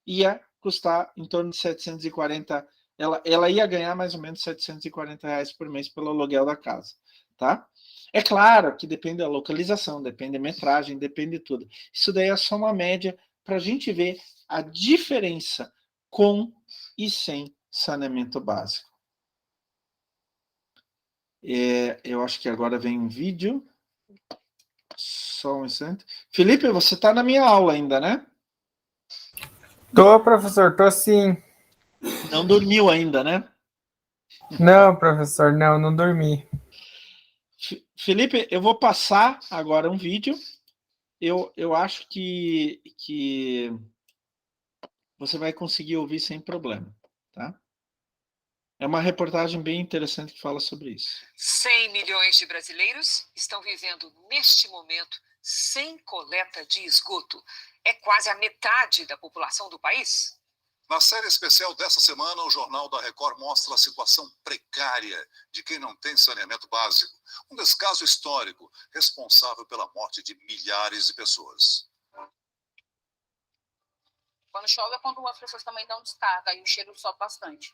ia custar em torno de 740, ela ia ganhar mais ou menos R$ 740 por mês pelo aluguel da casa, tá? É claro que depende da localização, depende da metragem, depende de tudo. Isso daí é só uma média para a gente ver a diferença com e sem saneamento básico. Eu acho que agora vem um vídeo. Só um instante. Felipe, você está na minha aula ainda, né? Tô, professor, tô sim. Não dormiu ainda, né? Não, professor, não dormi. Felipe, eu vou passar agora um vídeo. Eu acho que você vai conseguir ouvir sem problema, tá? É uma reportagem bem interessante que fala sobre isso. 100 milhões de brasileiros estão vivendo neste momento sem coleta de esgoto. É quase a metade da população do país. Na série especial dessa semana, o Jornal da Record mostra a situação precária de quem não tem saneamento básico. Um descaso histórico responsável pela morte de milhares de pessoas. Quando chove é quando as pessoas também dão descarga e o cheiro sobe bastante.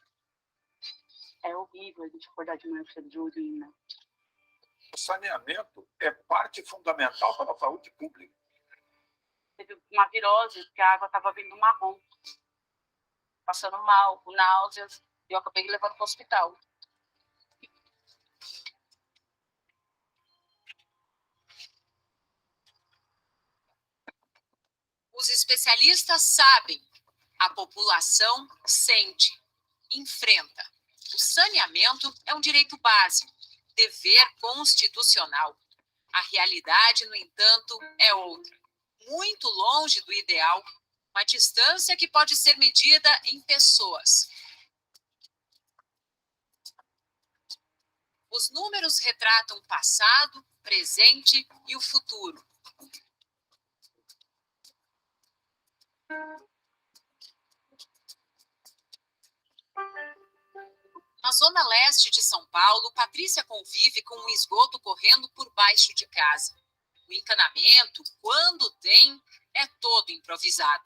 É horrível a gente acordar de manhã cheiro de urina. O saneamento é parte fundamental para a saúde pública. Teve uma virose, porque a água estava vindo marrom. Passando mal, com náuseas, e eu acabei levando para o hospital. Os especialistas sabem, a população sente, enfrenta. O saneamento é um direito básico, dever constitucional. A realidade, no entanto, é outra. Muito longe do ideal, uma distância que pode ser medida em pessoas. Os números retratam o passado, presente e o futuro. Na zona leste de São Paulo, Patrícia convive com um esgoto correndo por baixo de casa. O encanamento, quando tem, é todo improvisado.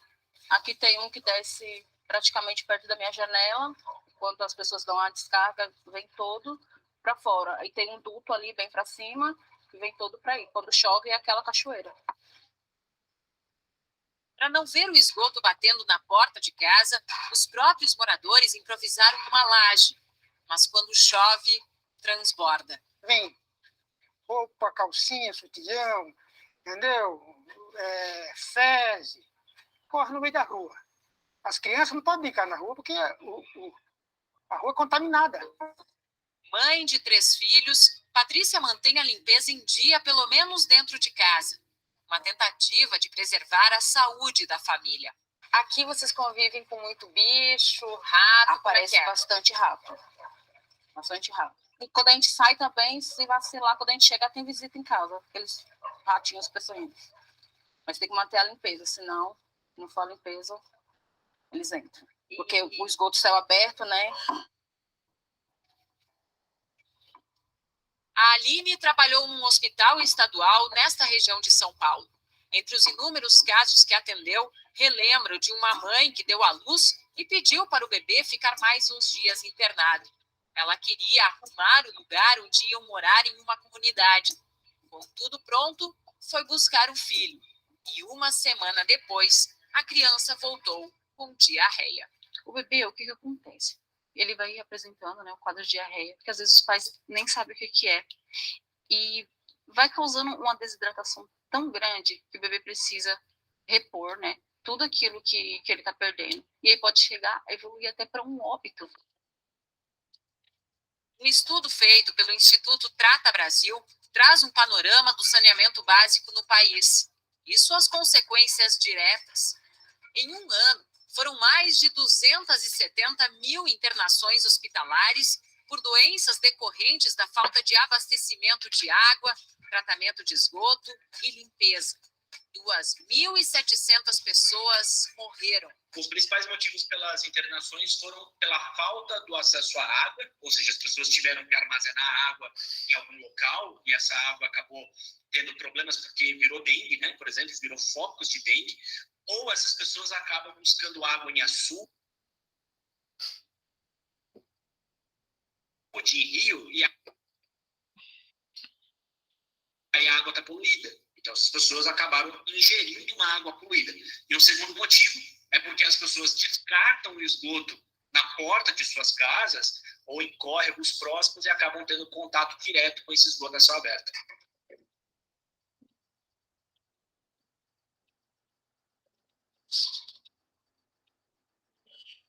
Aqui tem um que desce praticamente perto da minha janela. Quando as pessoas dão a descarga, vem todo para fora. Aí tem um duto ali bem para cima, que vem todo para aí. Quando chove, é aquela cachoeira. Para não ver o esgoto batendo na porta de casa, os próprios moradores improvisaram uma laje. Mas quando chove, transborda. Vem roupa, calcinha, sutiã, entendeu? Fezes, corre no meio da rua. As crianças não podem brincar na rua porque a rua é contaminada. Mãe de 3 filhos, Patrícia mantém a limpeza em dia, pelo menos dentro de casa. Uma tentativa de preservar a saúde da família. Aqui vocês convivem com muito bicho, rato, aparece bastante rato. Bastante rato. E quando a gente sai também, se vacilar, quando a gente chegar, tem visita em casa. Aqueles ratinhos peçonhentos. Mas tem que manter a limpeza, senão, não for a limpeza, eles entram. Porque o esgoto céu aberto, né? A Aline trabalhou num hospital estadual nesta região de São Paulo. Entre os inúmeros casos que atendeu, relembro de uma mãe que deu à luz e pediu para o bebê ficar mais uns dias internado. Ela queria arrumar o lugar onde iam morar em uma comunidade. Com tudo pronto, foi buscar o filho. E uma semana depois, a criança voltou com diarreia. O bebê, o que acontece? Ele vai apresentando, né, o quadro de diarreia, porque às vezes os pais nem sabem o que é. E vai causando uma desidratação tão grande que o bebê precisa repor, né, tudo aquilo que ele está perdendo. E aí pode chegar a evoluir até para um óbito. Um estudo feito pelo Instituto Trata Brasil traz um panorama do saneamento básico no país e suas consequências diretas. Em um ano, foram mais de 270 mil internações hospitalares por doenças decorrentes da falta de abastecimento de água, tratamento de esgoto e limpeza. 2.700 pessoas morreram. Os principais motivos pelas internações foram pela falta do acesso à água, ou seja, as pessoas tiveram que armazenar água em algum local e essa água acabou tendo problemas porque virou dengue, né? Por exemplo, virou focos de dengue, ou essas pessoas acabam buscando água em açude, em rio, e aí a água está poluída. Então, as pessoas acabaram ingerindo uma água poluída. E o segundo motivo é porque as pessoas descartam o esgoto na porta de suas casas ou em córregos próximos e acabam tendo contato direto com esse esgoto a céu aberto.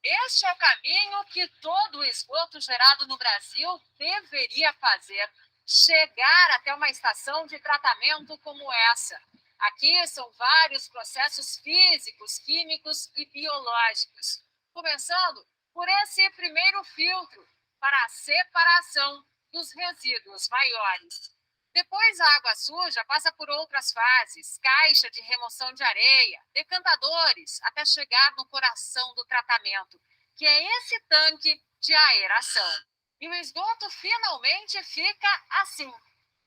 Este é o caminho que todo o esgoto gerado no Brasil deveria fazer. Chegar até uma estação de tratamento como essa. Aqui são vários processos físicos, químicos e biológicos. Começando por esse primeiro filtro para a separação dos resíduos maiores. Depois a água suja passa por outras fases, caixa de remoção de areia, decantadores, até chegar no coração do tratamento, que é esse tanque de aeração. E o esgoto finalmente fica assim,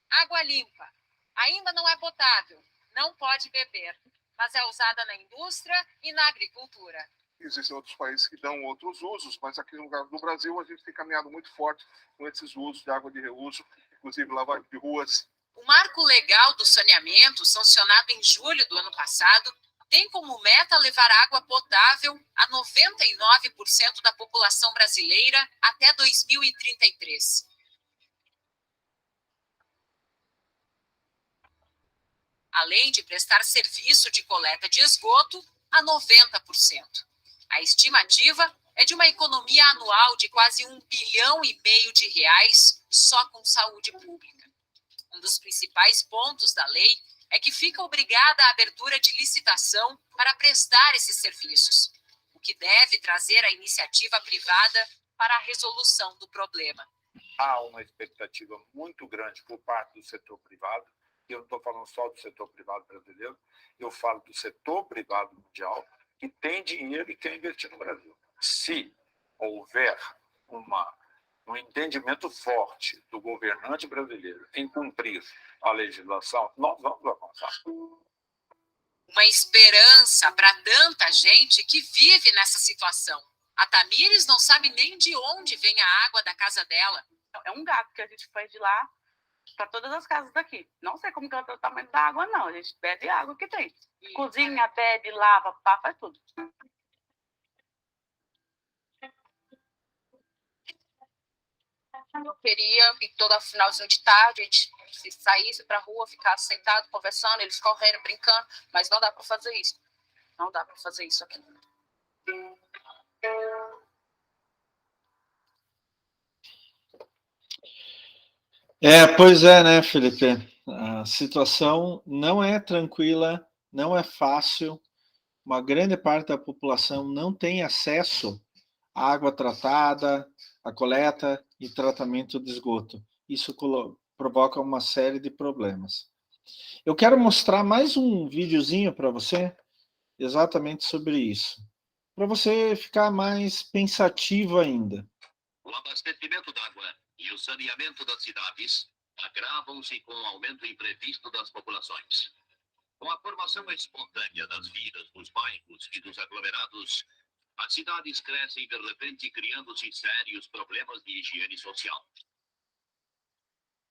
água limpa. Ainda não é potável, não pode beber, mas é usada na indústria e na agricultura. Existem outros países que dão outros usos, mas aqui no Brasil a gente tem caminhado muito forte com esses usos de água de reuso, inclusive lavagem de ruas. O marco legal do saneamento, sancionado em julho do ano passado, tem como meta levar água potável a 99% da população brasileira até 2033. Além de prestar serviço de coleta de esgoto a 90%. A estimativa é de uma economia anual de quase R$1,5 bilhão só com saúde pública. Um dos principais pontos da lei é que fica obrigada a abertura de licitação para prestar esses serviços, o que deve trazer a iniciativa privada para a resolução do problema. Há uma expectativa muito grande por parte do setor privado, e eu não estou falando só do setor privado brasileiro, eu falo do setor privado mundial, que tem dinheiro e quer investir no Brasil. Se houver um entendimento forte do governante brasileiro em cumprir a legislação, nós vamos avançar. Uma esperança para tanta gente que vive nessa situação. A Tamires não sabe nem de onde vem a água da casa dela. É um gato que a gente faz de lá para todas as casas daqui. Não sei como que é o tratamento da água, não. A gente bebe a água que tem. Cozinha, bebe, lava, pá, faz tudo. Eu queria que toda finalzinho de tarde a gente se saísse para a rua, ficasse sentado, conversando, eles correndo, brincando, mas não dá para fazer isso. Não dá para fazer isso aqui. Pois é, né, Felipe? A situação não é tranquila, não é fácil. Uma grande parte da população não tem acesso à água tratada, à coleta e tratamento de esgoto. Isso provoca uma série de problemas. Eu quero mostrar mais um videozinho para você, exatamente sobre isso, para você ficar mais pensativo ainda. O abastecimento d'água e o saneamento das cidades agravam-se com o aumento imprevisto das populações. Com a formação espontânea das vilas, dos bairros e dos aglomerados, as cidades crescem de repente, criando-se sérios problemas de higiene social.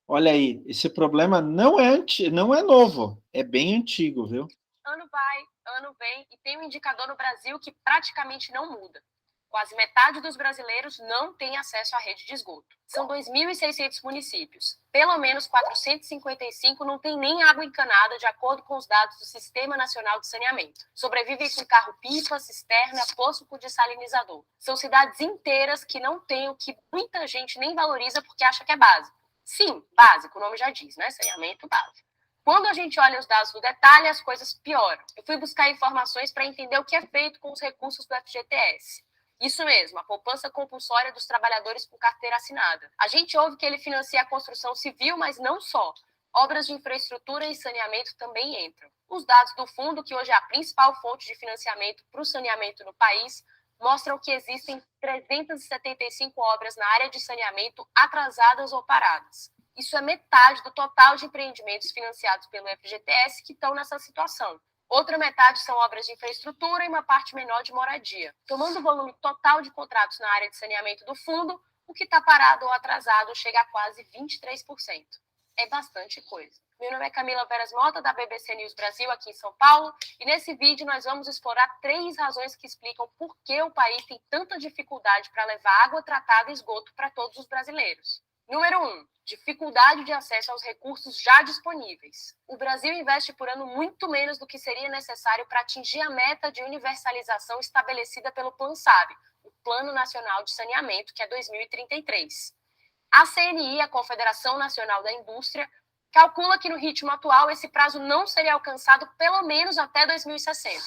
Olha aí, esse problema não é novo, é bem antigo, viu? Ano vai, ano vem, e tem um indicador no Brasil que praticamente não muda. Quase metade dos brasileiros não tem acesso à rede de esgoto. São 2.600 municípios. Pelo menos 455 não têm nem água encanada, de acordo com os dados do Sistema Nacional de Saneamento. Sobrevivem com carro-pipa, cisterna, poço com dessalinizador. São cidades inteiras que não têm o que muita gente nem valoriza porque acha que é básico. Sim, básico, o nome já diz, né? Saneamento básico. Quando a gente olha os dados no detalhe, as coisas pioram. Eu fui buscar informações para entender o que é feito com os recursos do FGTS. Isso mesmo, a poupança compulsória dos trabalhadores com carteira assinada. A gente ouve que ele financia a construção civil, mas não só. Obras de infraestrutura e saneamento também entram. Os dados do fundo, que hoje é a principal fonte de financiamento para o saneamento no país, mostram que existem 375 obras na área de saneamento atrasadas ou paradas. Isso é metade do total de empreendimentos financiados pelo FGTS que estão nessa situação. Outra metade são obras de infraestrutura e uma parte menor de moradia. Tomando o volume total de contratos na área de saneamento do fundo, o que está parado ou atrasado chega a quase 23%. É bastante coisa. Meu nome é Camila Veras Mota, da BBC News Brasil, aqui em São Paulo, e nesse vídeo nós vamos explorar 3 razões que explicam por que o país tem tanta dificuldade para levar água tratada e esgoto para todos os brasileiros. Número 1. Dificuldade de acesso aos recursos já disponíveis. O Brasil investe por ano muito menos do que seria necessário para atingir a meta de universalização estabelecida pelo Plano SAB, o Plano Nacional de Saneamento, que é 2033. A CNI, a Confederação Nacional da Indústria, calcula que no ritmo atual esse prazo não seria alcançado pelo menos até 2060.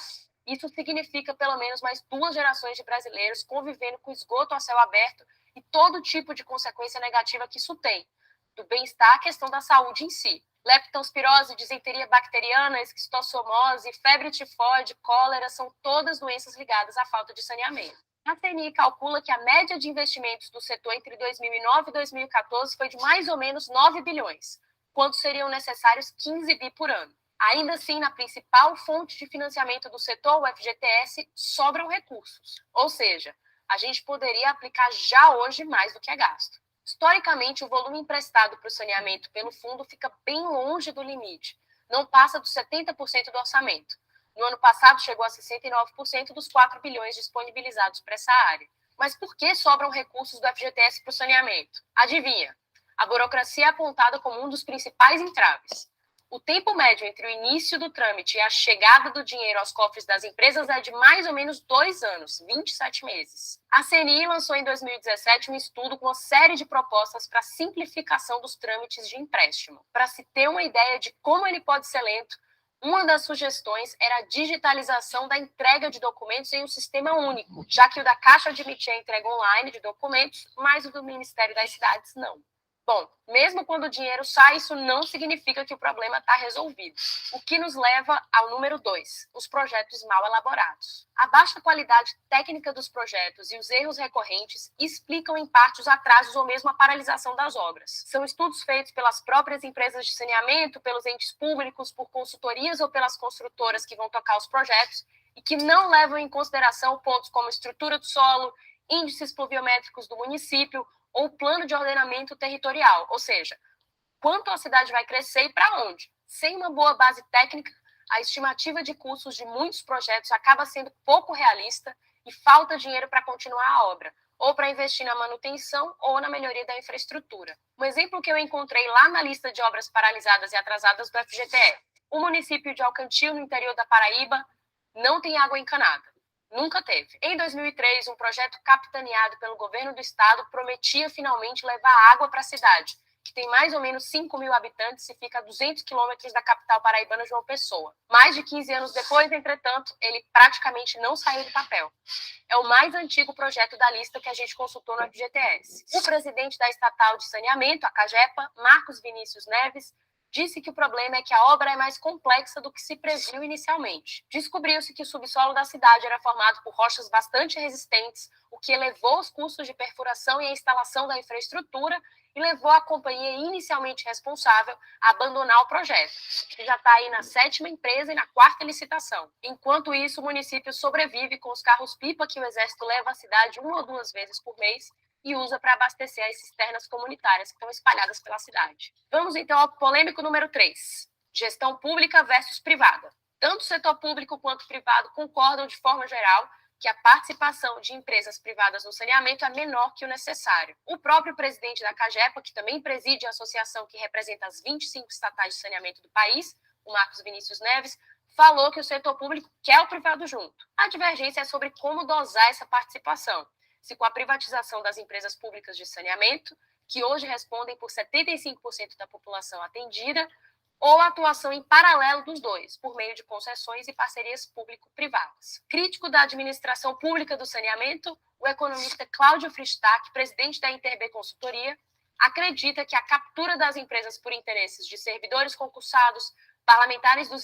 Isso significa pelo menos mais 2 gerações de brasileiros convivendo com esgoto a céu aberto e todo tipo de consequência negativa que isso tem, do bem-estar à questão da saúde em si. Leptospirose, disenteria bacteriana, esquistossomose, febre tifoide, cólera são todas doenças ligadas à falta de saneamento. A CNI calcula que a média de investimentos do setor entre 2009 e 2014 foi de mais ou menos 9 bilhões, quando seriam necessários 15 bi por ano. Ainda assim, na principal fonte de financiamento do setor, o FGTS, sobram recursos. Ou seja, a gente poderia aplicar já hoje mais do que é gasto. Historicamente, o volume emprestado para o saneamento pelo fundo fica bem longe do limite, não passa dos 70% do orçamento. No ano passado, chegou a 69% dos 4 bilhões disponibilizados para essa área. Mas por que sobram recursos do FGTS para o saneamento? Adivinha? A burocracia é apontada como um dos principais entraves. O tempo médio entre o início do trâmite e a chegada do dinheiro aos cofres das empresas é de mais ou menos 2 anos, 27 meses. A CNI lançou em 2017 um estudo com uma série de propostas para simplificação dos trâmites de empréstimo. Para se ter uma ideia de como ele pode ser lento, uma das sugestões era a digitalização da entrega de documentos em um sistema único, já que o da Caixa admitia a entrega online de documentos, mas o do Ministério das Cidades não. Bom, mesmo quando o dinheiro sai, isso não significa que o problema está resolvido. O que nos leva ao número 2, os projetos mal elaborados. A baixa qualidade técnica dos projetos e os erros recorrentes explicam em parte os atrasos ou mesmo a paralisação das obras. São estudos feitos pelas próprias empresas de saneamento, pelos entes públicos, por consultorias ou pelas construtoras que vão tocar os projetos e que não levam em consideração pontos como estrutura do solo, índices pluviométricos do município, ou plano de ordenamento territorial, ou seja, quanto a cidade vai crescer e para onde. Sem uma boa base técnica, a estimativa de custos de muitos projetos acaba sendo pouco realista e falta dinheiro para continuar a obra, ou para investir na manutenção ou na melhoria da infraestrutura. Um exemplo que eu encontrei lá na lista de obras paralisadas e atrasadas do FGTS. O município de Alcantil, no interior da Paraíba, não tem água encanada. Nunca teve. Em 2003, um projeto capitaneado pelo governo do estado prometia finalmente levar água para a cidade, que tem mais ou menos 5 mil habitantes e fica a 200 quilômetros da capital paraibana, João Pessoa. Mais de 15 anos depois, entretanto, ele praticamente não saiu do papel. É o mais antigo projeto da lista que a gente consultou no FGTS. O presidente da estatal de saneamento, a Cagepa, Marcos Vinícius Neves, disse que o problema é que a obra é mais complexa do que se previu inicialmente. Descobriu-se que o subsolo da cidade era formado por rochas bastante resistentes, o que elevou os custos de perfuração e a instalação da infraestrutura e levou a companhia inicialmente responsável a abandonar o projeto, que já está aí na 7ª empresa e na 4ª licitação. Enquanto isso, o município sobrevive com os carros-pipa que o Exército leva à cidade 1 ou 2 vezes por mês e usa para abastecer as cisternas comunitárias que estão espalhadas pela cidade. Vamos então ao polêmico número 3. Gestão pública versus privada. Tanto o setor público quanto o privado concordam de forma geral que a participação de empresas privadas no saneamento é menor que o necessário. O próprio presidente da Cagepa, que também preside a associação que representa as 25 estatais de saneamento do país, o Marcos Vinícius Neves, falou que o setor público quer o privado junto. A divergência é sobre como dosar essa participação. Se com a privatização das empresas públicas de saneamento, que hoje respondem por 75% da população atendida, ou a atuação em paralelo dos dois, por meio de concessões e parcerias público-privadas. Crítico da administração pública do saneamento, o economista Cláudio Fristac, presidente da Interb Consultoria, acredita que a captura das empresas por interesses de servidores concursados, parlamentares dos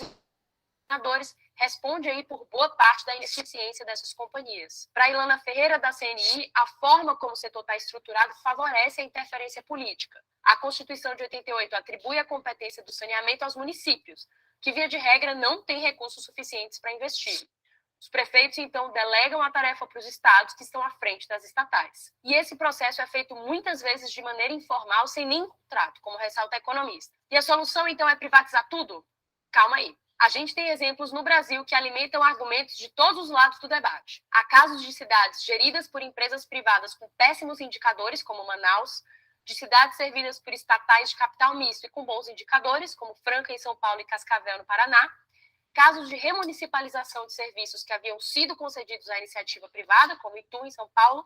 senadores, responde aí por boa parte da ineficiência dessas companhias. Para Ilana Ferreira, da CNI, a forma como o setor está estruturado favorece a interferência política. A Constituição de 88 atribui a competência do saneamento aos municípios, que, via de regra, não têm recursos suficientes para investir. Os prefeitos, então, delegam a tarefa para os estados que estão à frente das estatais. E esse processo é feito muitas vezes de maneira informal, sem nenhum contrato, como ressalta a economista. E a solução, então, é privatizar tudo? Calma aí. A gente tem exemplos no Brasil que alimentam argumentos de todos os lados do debate. Há casos de cidades geridas por empresas privadas com péssimos indicadores, como Manaus, de cidades servidas por estatais de capital misto e com bons indicadores, como Franca em São Paulo e Cascavel no Paraná, casos de remunicipalização de serviços que haviam sido concedidos à iniciativa privada, como Itu em São Paulo,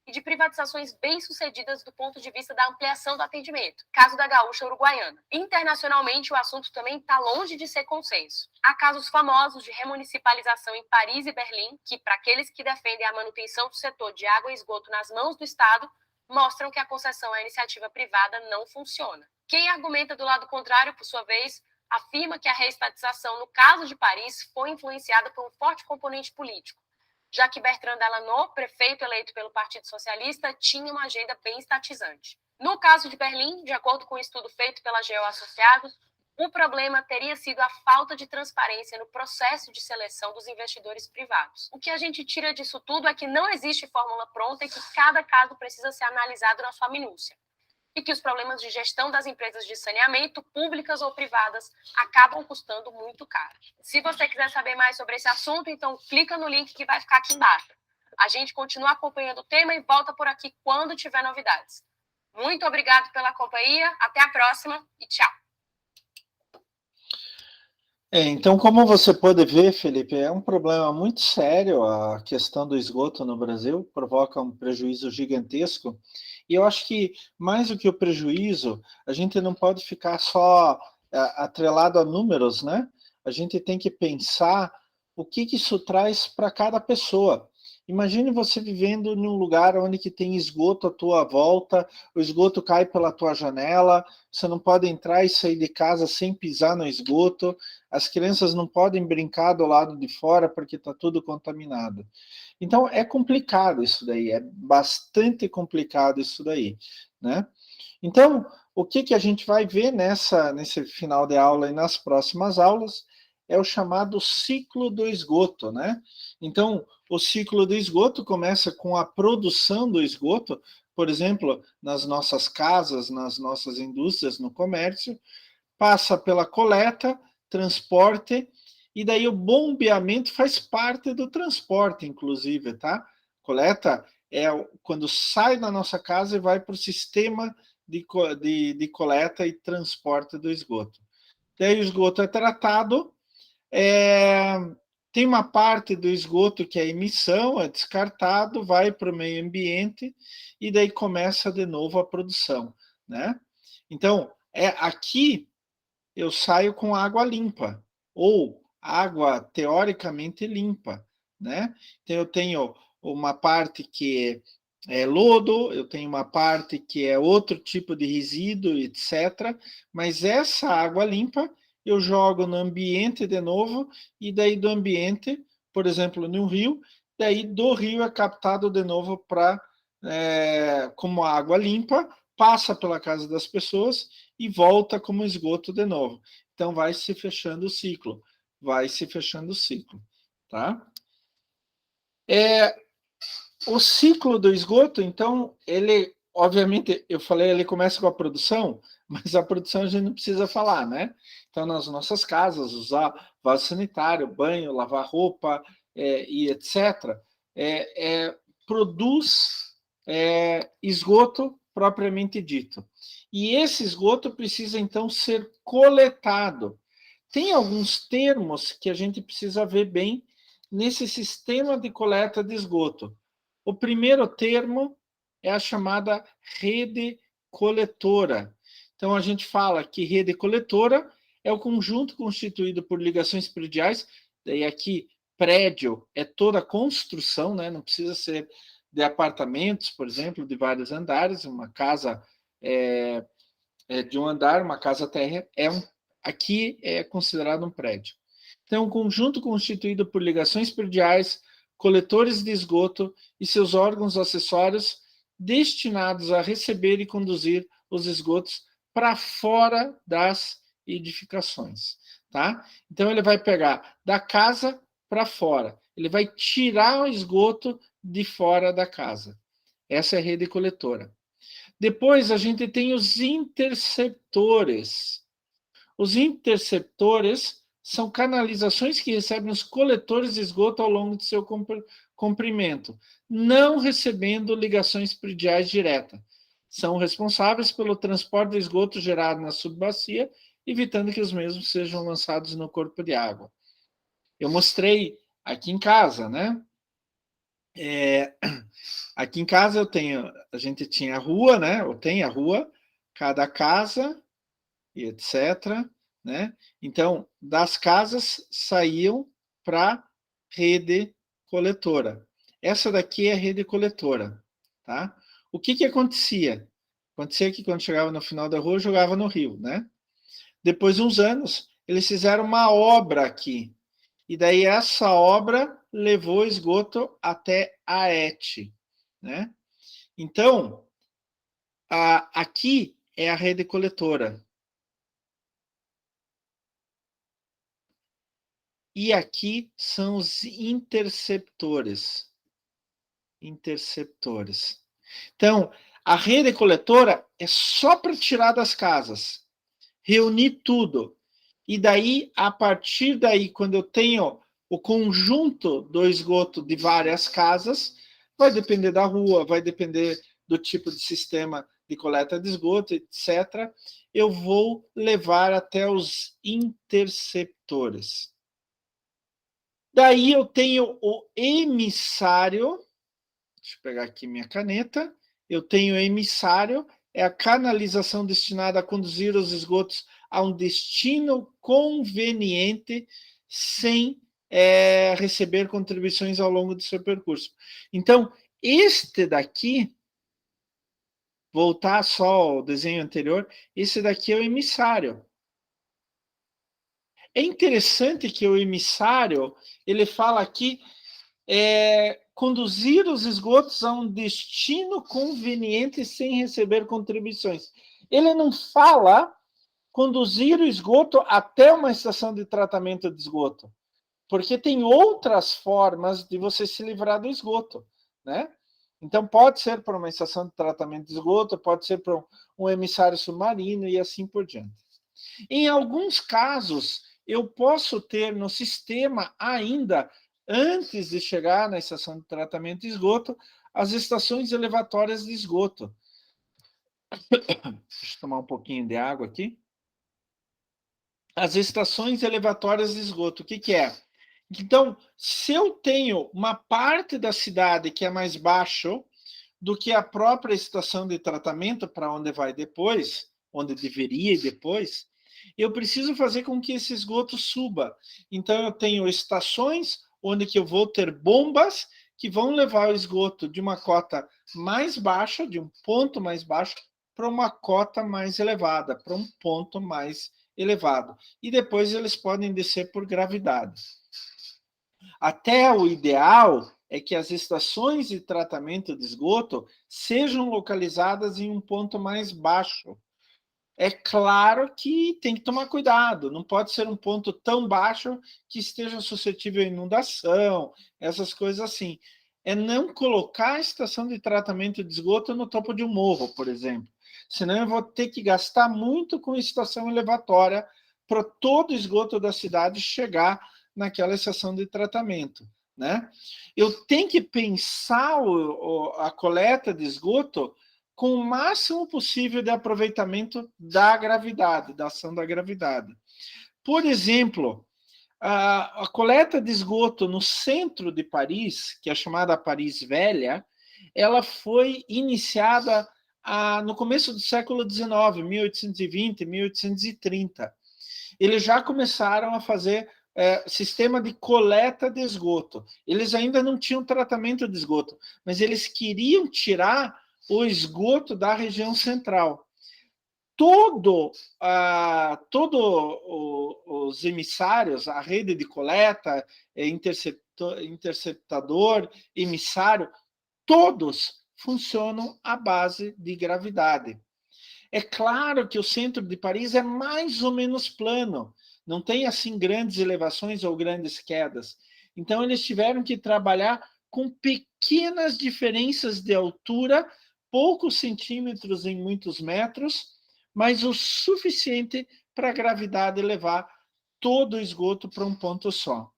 e de privatizações bem-sucedidas do ponto de vista da ampliação do atendimento, caso da Gaúcha Uruguaiana. Internacionalmente, o assunto também está longe de ser consenso. Há casos famosos de remunicipalização em Paris e Berlim, que, para aqueles que defendem a manutenção do setor de água e esgoto nas mãos do Estado, mostram que a concessão à iniciativa privada não funciona. Quem argumenta do lado contrário, por sua vez, afirma que a reestatização, no caso de Paris, foi influenciada por um forte componente político, já que Bertrand Delanoë, prefeito eleito pelo Partido Socialista, tinha uma agenda bem estatizante. No caso de Berlim, de acordo com um estudo feito pela GEO Associados, o problema teria sido a falta de transparência no processo de seleção dos investidores privados. O que a gente tira disso tudo é que não existe fórmula pronta e que cada caso precisa ser analisado na sua minúcia. E que os problemas de gestão das empresas de saneamento, públicas ou privadas, acabam custando muito caro. Se você quiser saber mais sobre esse assunto, então clica no link que vai ficar aqui embaixo. A gente continua acompanhando o tema e volta por aqui quando tiver novidades. Muito obrigado pela companhia, até a próxima e tchau. Então, como você pode ver, Felipe, é um problema muito sério a questão do esgoto no Brasil, provoca um prejuízo gigantesco, e eu acho que, mais do que o prejuízo, a gente não pode ficar só atrelado a números, né? A gente tem que pensar o que isso traz para cada pessoa. Imagine você vivendo num lugar onde que tem esgoto à tua volta, o esgoto cai pela tua janela, você não pode entrar e sair de casa sem pisar no esgoto, as crianças não podem brincar do lado de fora porque está tudo contaminado. Então, é complicado isso daí, é bastante complicado isso daí, né? Então, o que a gente vai ver nesse final de aula e nas próximas aulas é o chamado ciclo do esgoto, né? Então, o ciclo do esgoto começa com a produção do esgoto, por exemplo, nas nossas casas, nas nossas indústrias, no comércio, passa pela coleta, transporte, e daí o bombeamento faz parte do transporte, inclusive, tá? Coleta é quando sai da nossa casa e vai para o sistema de coleta e transporte do esgoto. Daí o esgoto é tratado, tem uma parte do esgoto que é emissão, é descartado, vai para o meio ambiente e daí começa de novo a produção, né? Então, aqui eu saio com água limpa, ou água teoricamente limpa, né? Então, eu tenho uma parte que é lodo, eu tenho uma parte que é outro tipo de resíduo, etc. Mas essa água limpa eu jogo no ambiente de novo, e daí do ambiente, por exemplo, no rio, daí do rio é captado de novo como água limpa, passa pela casa das pessoas e volta como esgoto de novo. Então vai se fechando o ciclo, tá? O ciclo do esgoto, então, ele, obviamente, eu falei, ele começa com a produção, mas a produção a gente não precisa falar, né? Então, nas nossas casas, usar vaso sanitário, banho, lavar roupa, e etc., produz esgoto propriamente dito. E esse esgoto precisa, então, ser coletado. Tem alguns termos que a gente precisa ver bem nesse sistema de coleta de esgoto. O primeiro termo é a chamada rede coletora. Então, a gente fala que rede coletora é o conjunto constituído por ligações prediais, daí aqui prédio é toda a construção, né? Não precisa ser de apartamentos, por exemplo, de vários andares, uma casa de um andar, uma casa térrea, aqui é considerado um prédio. Então, um conjunto constituído por ligações prediais, coletores de esgoto e seus órgãos acessórios destinados a receber e conduzir os esgotos para fora das edificações, tá? Então, ele vai pegar da casa para fora. Ele vai tirar o esgoto de fora da casa. Essa é a rede coletora. Depois, a gente tem os interceptores. Os interceptores são canalizações que recebem os coletores de esgoto ao longo de seu comprimento, não recebendo ligações prediais diretas. São responsáveis pelo transporte de esgoto gerado na subbacia, evitando que os mesmos sejam lançados no corpo de água. Eu mostrei aqui em casa, né? Aqui em casa a gente tinha a rua, né? Ou tem a rua, cada casa, e etc., né? Então, das casas saíam para rede coletora. Essa daqui é a rede coletora, tá? O que acontecia? Acontecia que quando chegava no final da rua, jogava no rio, né? Depois de uns anos, eles fizeram uma obra aqui. E daí essa obra levou esgoto até a ET, né? Então, aqui é a rede coletora. E aqui são os interceptores. Então, a rede coletora é só para tirar das casas, reunir tudo. E daí, a partir daí, quando eu tenho o conjunto do esgoto de várias casas, vai depender da rua, vai depender do tipo de sistema de coleta de esgoto, etc., eu vou levar até os interceptores. Daí eu tenho o emissário, deixa eu pegar aqui minha caneta, eu tenho o emissário, é a canalização destinada a conduzir os esgotos a um destino conveniente, sem receber contribuições ao longo do seu percurso. Então, este daqui, voltar só ao desenho anterior, esse daqui é o emissário. É interessante que o emissário, ele fala aqui, conduzir os esgotos a um destino conveniente sem receber contribuições. Ele não fala conduzir o esgoto até uma estação de tratamento de esgoto, porque tem outras formas de você se livrar do esgoto, né? Então, pode ser por uma estação de tratamento de esgoto, pode ser por um emissário submarino e assim por diante. Em alguns casos, eu posso ter no sistema ainda, antes de chegar na estação de tratamento de esgoto, as estações elevatórias de esgoto. Deixa eu tomar um pouquinho de água aqui. As estações elevatórias de esgoto, o que é? Então, se eu tenho uma parte da cidade que é mais baixo do que a própria estação de tratamento, para onde vai depois, onde deveria ir depois, eu preciso fazer com que esse esgoto suba. Então, eu tenho estações onde que eu vou ter bombas que vão levar o esgoto de uma cota mais baixa, de um ponto mais baixo, para uma cota mais elevada, para um ponto mais elevado. E depois eles podem descer por gravidade. Até o ideal é que as estações de tratamento de esgoto sejam localizadas em um ponto mais baixo. É claro que tem que tomar cuidado, não pode ser um ponto tão baixo que esteja suscetível a inundação, essas coisas assim. É não colocar a estação de tratamento de esgoto no topo de um morro, por exemplo. Senão eu vou ter que gastar muito com estação elevatória para todo o esgoto da cidade chegar naquela estação de tratamento, né? Eu tenho que pensar a coleta de esgoto com o máximo possível de aproveitamento da gravidade, da ação da gravidade. Por exemplo, a coleta de esgoto no centro de Paris, que é chamada Paris Velha, ela foi iniciada no começo do século XIX, 1820, 1830. Eles já começaram a fazer sistema de coleta de esgoto. Eles ainda não tinham tratamento de esgoto, mas eles queriam tirar o esgoto da região central. Todos os emissários, a rede de coleta, interceptador, emissário, todos funcionam à base de gravidade. É claro que o centro de Paris é mais ou menos plano, não tem assim grandes elevações ou grandes quedas. Então, eles tiveram que trabalhar com pequenas diferenças de altura, poucos centímetros em muitos metros, mas o suficiente para a gravidade levar todo o esgoto para um ponto só.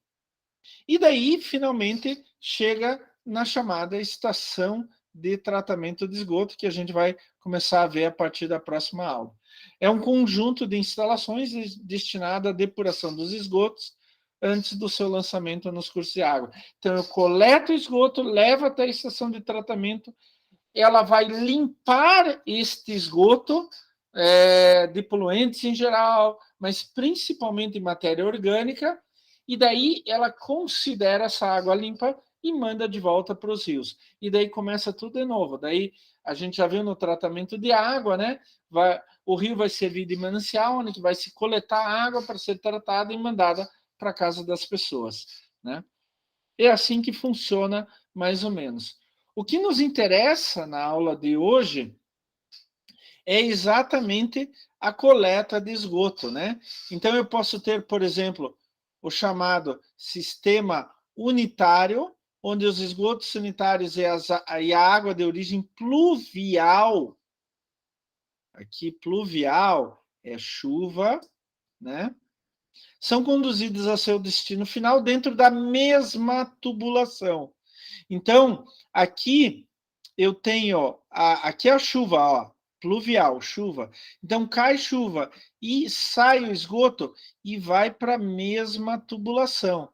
E daí, finalmente, chega na chamada estação de tratamento de esgoto, que a gente vai começar a ver a partir da próxima aula. É um conjunto de instalações destinado à depuração dos esgotos antes do seu lançamento nos cursos de água. Então, eu coleto o esgoto, levo até a estação de tratamento, ela vai limpar este esgoto de poluentes em geral, mas principalmente matéria orgânica, e daí ela considera essa água limpa e manda de volta para os rios. E daí começa tudo de novo. Daí a gente já viu no tratamento de água, né? O rio vai servir de manancial, onde vai se coletar água para ser tratada e mandada para a casa das pessoas, né? É assim que funciona, mais ou menos. O que nos interessa na aula de hoje é exatamente a coleta de esgoto, né? Então, eu posso ter, por exemplo, o chamado sistema unitário, onde os esgotos sanitários e a água de origem pluvial, aqui pluvial é chuva, né? São conduzidos a seu destino final dentro da mesma tubulação. Então, aqui eu tenho, aqui é a chuva, ó, pluvial, chuva. Então, cai chuva e sai o esgoto e vai para a mesma tubulação.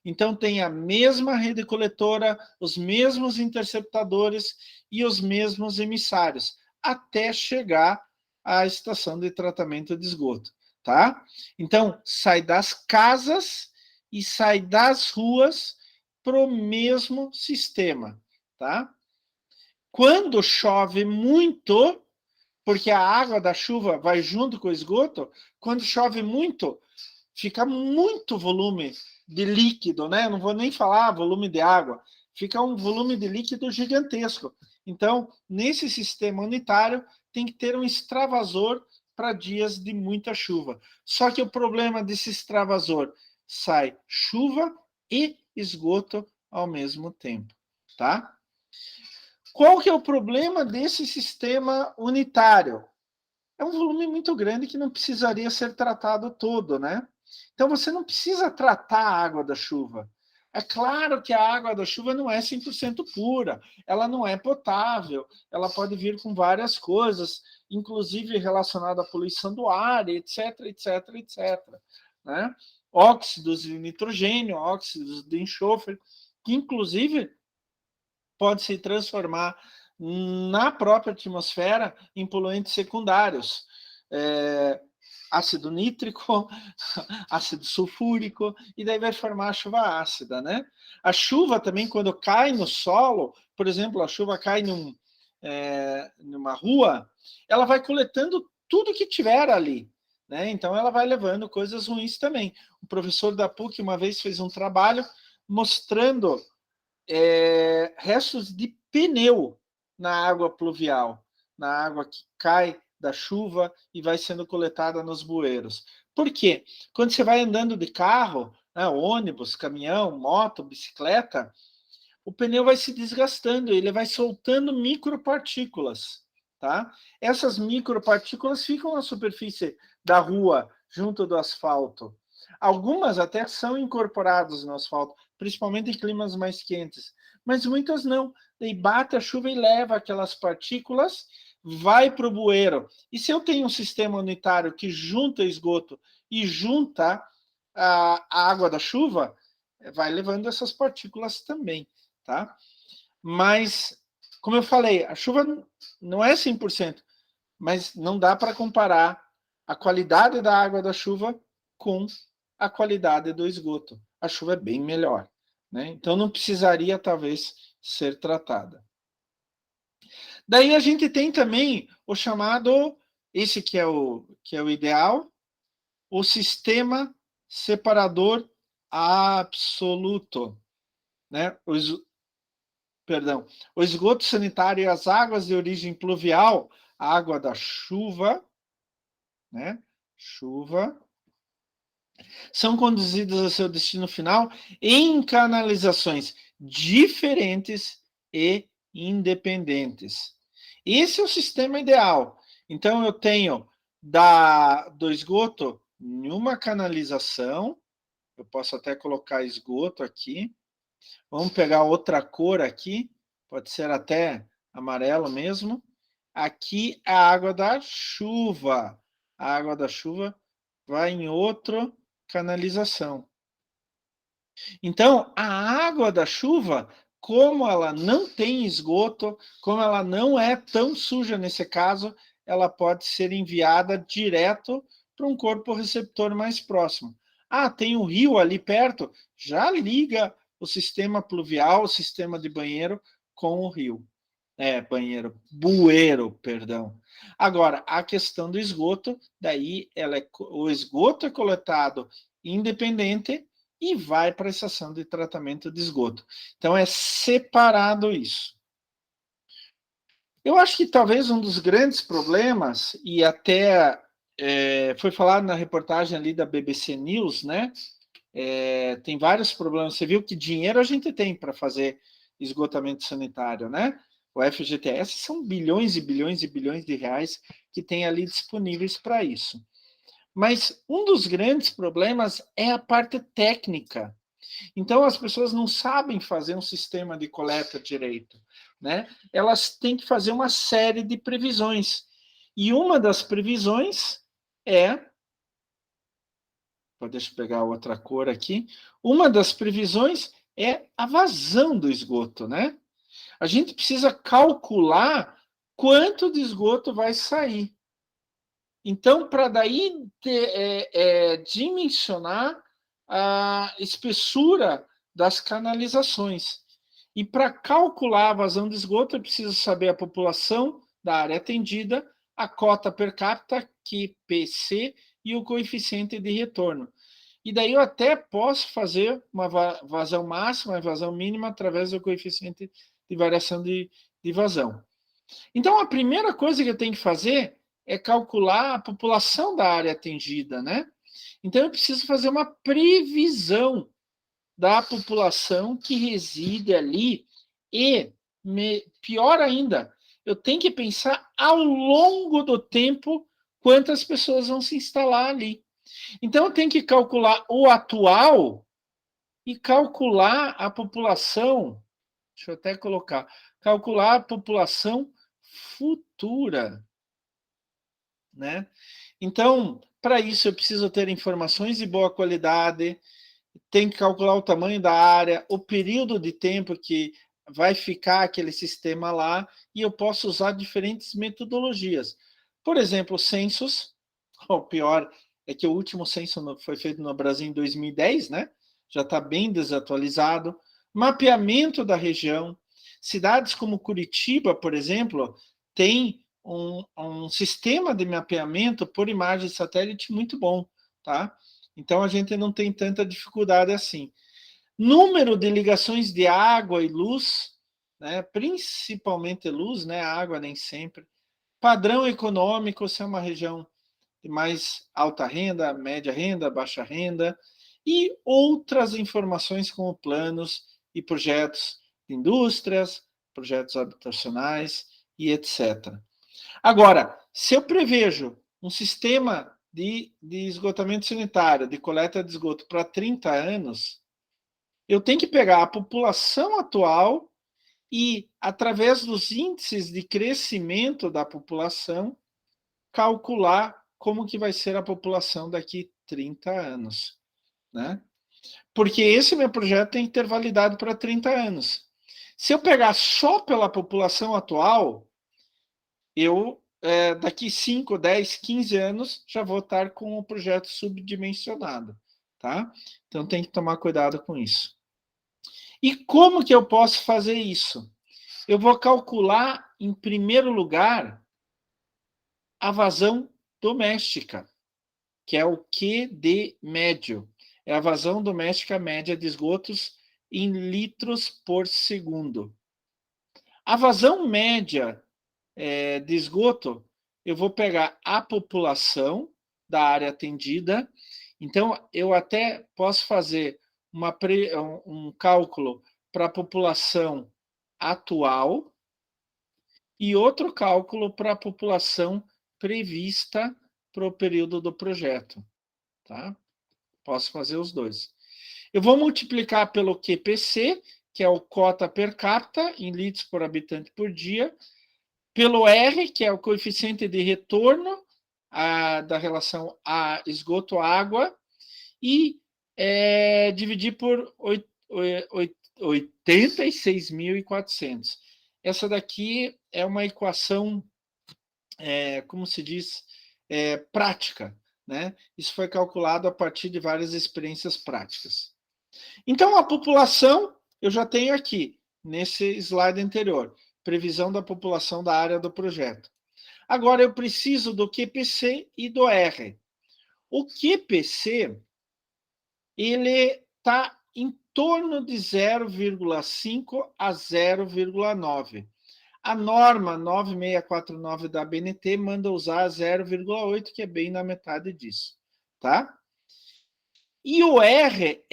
Então, tem a mesma rede coletora, os mesmos interceptadores e os mesmos emissários, até chegar à estação de tratamento de esgoto, tá? Então, sai das casas e sai das ruas para o mesmo sistema, tá? Quando chove muito, porque a água da chuva vai junto com o esgoto, quando chove muito, fica muito volume de líquido, né? Não vou nem falar volume de água, fica um volume de líquido gigantesco. Então, nesse sistema unitário, tem que ter um extravasor para dias de muita chuva. Só que o problema desse extravasor, sai chuva e esgoto ao mesmo tempo, tá? Qual que é o problema desse sistema unitário? É um volume muito grande que não precisaria ser tratado todo, né? Então, você não precisa tratar a água da chuva. É claro que a água da chuva não é 100% pura, ela não é potável, ela pode vir com várias coisas, inclusive relacionada à poluição do ar, etc, etc, etc. Né? Óxidos de nitrogênio, óxidos de enxofre, que inclusive pode se transformar na própria atmosfera em poluentes secundários. ácido nítrico, ácido sulfúrico, e daí vai formar a chuva ácida, né? A chuva também, quando cai no solo, por exemplo, a chuva cai numa rua, ela vai coletando tudo que tiver ali, né? Então ela vai levando coisas ruins também. O professor da PUC uma vez fez um trabalho mostrando restos de pneu na água pluvial, na água que cai da chuva e vai sendo coletada nos bueiros. Por quê? Quando você vai andando de carro, né, ônibus, caminhão, moto, bicicleta, o pneu vai se desgastando, ele vai soltando micropartículas, tá? Essas micropartículas ficam na superfície da rua, junto do asfalto. Algumas até são incorporadas no asfalto, principalmente em climas mais quentes, mas muitas não. Daí bate a chuva e leva aquelas partículas, vai para o bueiro. E se eu tenho um sistema unitário que junta esgoto e junta a água da chuva, vai levando essas partículas também, tá? Mas, como eu falei, a chuva não é 100%, mas não dá para comparar a qualidade da água da chuva com a qualidade do esgoto. A chuva é bem melhor, né? Então não precisaria, talvez, ser tratada. Daí a gente tem também o chamado, esse que é o ideal, o sistema separador absoluto, né? O esgoto sanitário e as águas de origem pluvial, a água da chuva, né? Chuva, são conduzidas a seu destino final em canalizações diferentes e independentes. Esse é o sistema ideal. Então, eu tenho do esgoto em uma canalização, eu posso até colocar esgoto aqui. Vamos pegar outra cor aqui, pode ser até amarelo mesmo. Aqui a água da chuva. A água da chuva vai em outra canalização. Então, a água da chuva, como ela não tem esgoto, como ela não é tão suja nesse caso, ela pode ser enviada direto para um corpo receptor mais próximo. Ah, tem um rio ali perto, já liga o sistema pluvial, o sistema de banheiro com o rio. Bueiro, perdão. Agora, a questão do esgoto, daí o esgoto é coletado independente e vai para a estação de tratamento de esgoto. Então, é separado isso. Eu acho que talvez um dos grandes problemas, e até foi falado na reportagem ali da BBC News, né? Tem vários problemas. Você viu que dinheiro a gente tem para fazer esgotamento sanitário, né? O FGTS são bilhões e bilhões e bilhões de reais que tem ali disponíveis para isso. Mas um dos grandes problemas é a parte técnica. Então, as pessoas não sabem fazer um sistema de coleta direito, né? Elas têm que fazer uma série de previsões. E uma das previsões deixa eu pegar outra cor aqui. Uma das previsões é a vazão do esgoto, né? A gente precisa calcular quanto de esgoto vai sair. Então, para daí dimensionar a espessura das canalizações. E para calcular a vazão de esgoto, eu preciso saber a população da área atendida, a cota per capita, QPC, e o coeficiente de retorno. E daí eu até posso fazer uma vazão máxima e vazão mínima através do coeficiente de variação de vazão. Então, a primeira coisa que eu tenho que fazer é calcular a população da área atingida, né? Então, eu preciso fazer uma previsão da população que reside ali e, pior ainda, eu tenho que pensar ao longo do tempo quantas pessoas vão se instalar ali. Então, eu tenho que calcular o atual e calcular a população, deixa eu até calcular a população futura, né? Então, para isso eu preciso ter informações de boa qualidade, tem que calcular o tamanho da área, o período de tempo que vai ficar aquele sistema lá, e eu posso usar diferentes metodologias. Por exemplo, censos, O pior é que o último censo foi feito no Brasil em 2010, né? Já está bem desatualizado. Mapeamento da região. Cidades como Curitiba, por exemplo, tem um sistema de mapeamento por imagem de satélite muito bom, tá? Então, a gente não tem tanta dificuldade assim. Número de ligações de água e luz, né? Principalmente luz, né? Água nem sempre. Padrão econômico, se é uma região de mais alta renda, média renda, baixa renda, e outras informações como planos e projetos de indústrias, projetos habitacionais e etc. Agora, se eu prevejo um sistema de esgotamento sanitário, de coleta de esgoto para 30 anos, eu tenho que pegar a população atual e, através dos índices de crescimento da população, calcular como que vai ser a população daqui 30 anos, né? Porque esse meu projeto tem que ter validade para 30 anos. Se eu pegar só pela população atual, eu, daqui 5, 10, 15 anos, já vou estar com o projeto subdimensionado, tá? Então, tem que tomar cuidado com isso. E como que eu posso fazer isso? Eu vou calcular, em primeiro lugar, a vazão doméstica, que é o QD médio. É a vazão doméstica média de esgotos em litros por segundo. A vazão média de esgoto, eu vou pegar a população da área atendida. Então, eu até posso fazer um cálculo para a população atual e outro cálculo para a população prevista para o período do projeto. Tá? Posso fazer os dois. Eu vou multiplicar pelo QPC, que é o cota per capita, em litros por habitante por dia, pelo R, que é o coeficiente de retorno da relação a esgoto-água, e dividir por 86.400. Essa daqui é uma equação, como se diz, prática, né? Isso foi calculado a partir de várias experiências práticas. Então, a população, eu já tenho aqui, nesse slide anterior, previsão da população da área do projeto. Agora, eu preciso do QPC e do R. O QPC, ele está em torno de 0,5 a 0,9. A norma 9649 da ABNT manda usar 0,8, que é bem na metade disso, tá? E o R,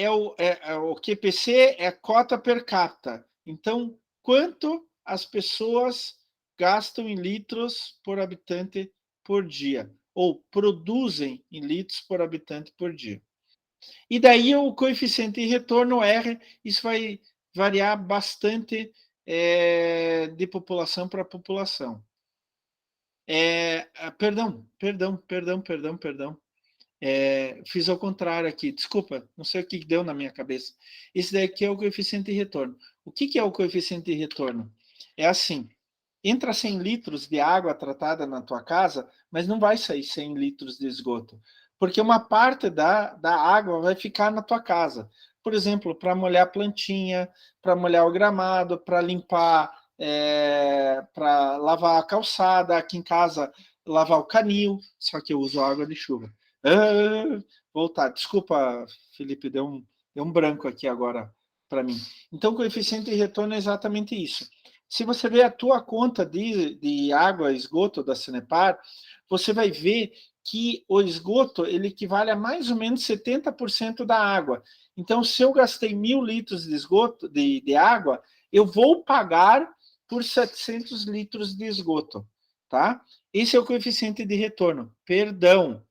o QPC, é cota per capita. Então, quanto as pessoas gastam em litros por habitante por dia, ou produzem em litros por habitante por dia. E daí o coeficiente de retorno R, isso vai variar bastante de população para população. Perdão. Fiz ao contrário aqui, desculpa, não sei o que deu na minha cabeça. Esse daqui é o coeficiente de retorno. O que é o coeficiente de retorno? É assim, entra 100 litros de água tratada na tua casa, mas não vai sair 100 litros de esgoto, porque uma parte da água vai ficar na tua casa. Por exemplo, para molhar a plantinha, para molhar o gramado, para limpar, para lavar a calçada, aqui em casa, lavar o canil, só que eu uso água de chuva. Voltar, desculpa, Felipe, deu um branco aqui agora para mim. Então, o coeficiente de retorno é exatamente isso. Se você ver a tua conta de água e esgoto da Sanepar, você vai ver que o esgoto ele equivale a mais ou menos 70% da água. Então, se eu gastei 1.000 litros de esgoto, de água, eu vou pagar por 700 litros de esgoto, tá? Esse é o coeficiente de retorno. Perdão,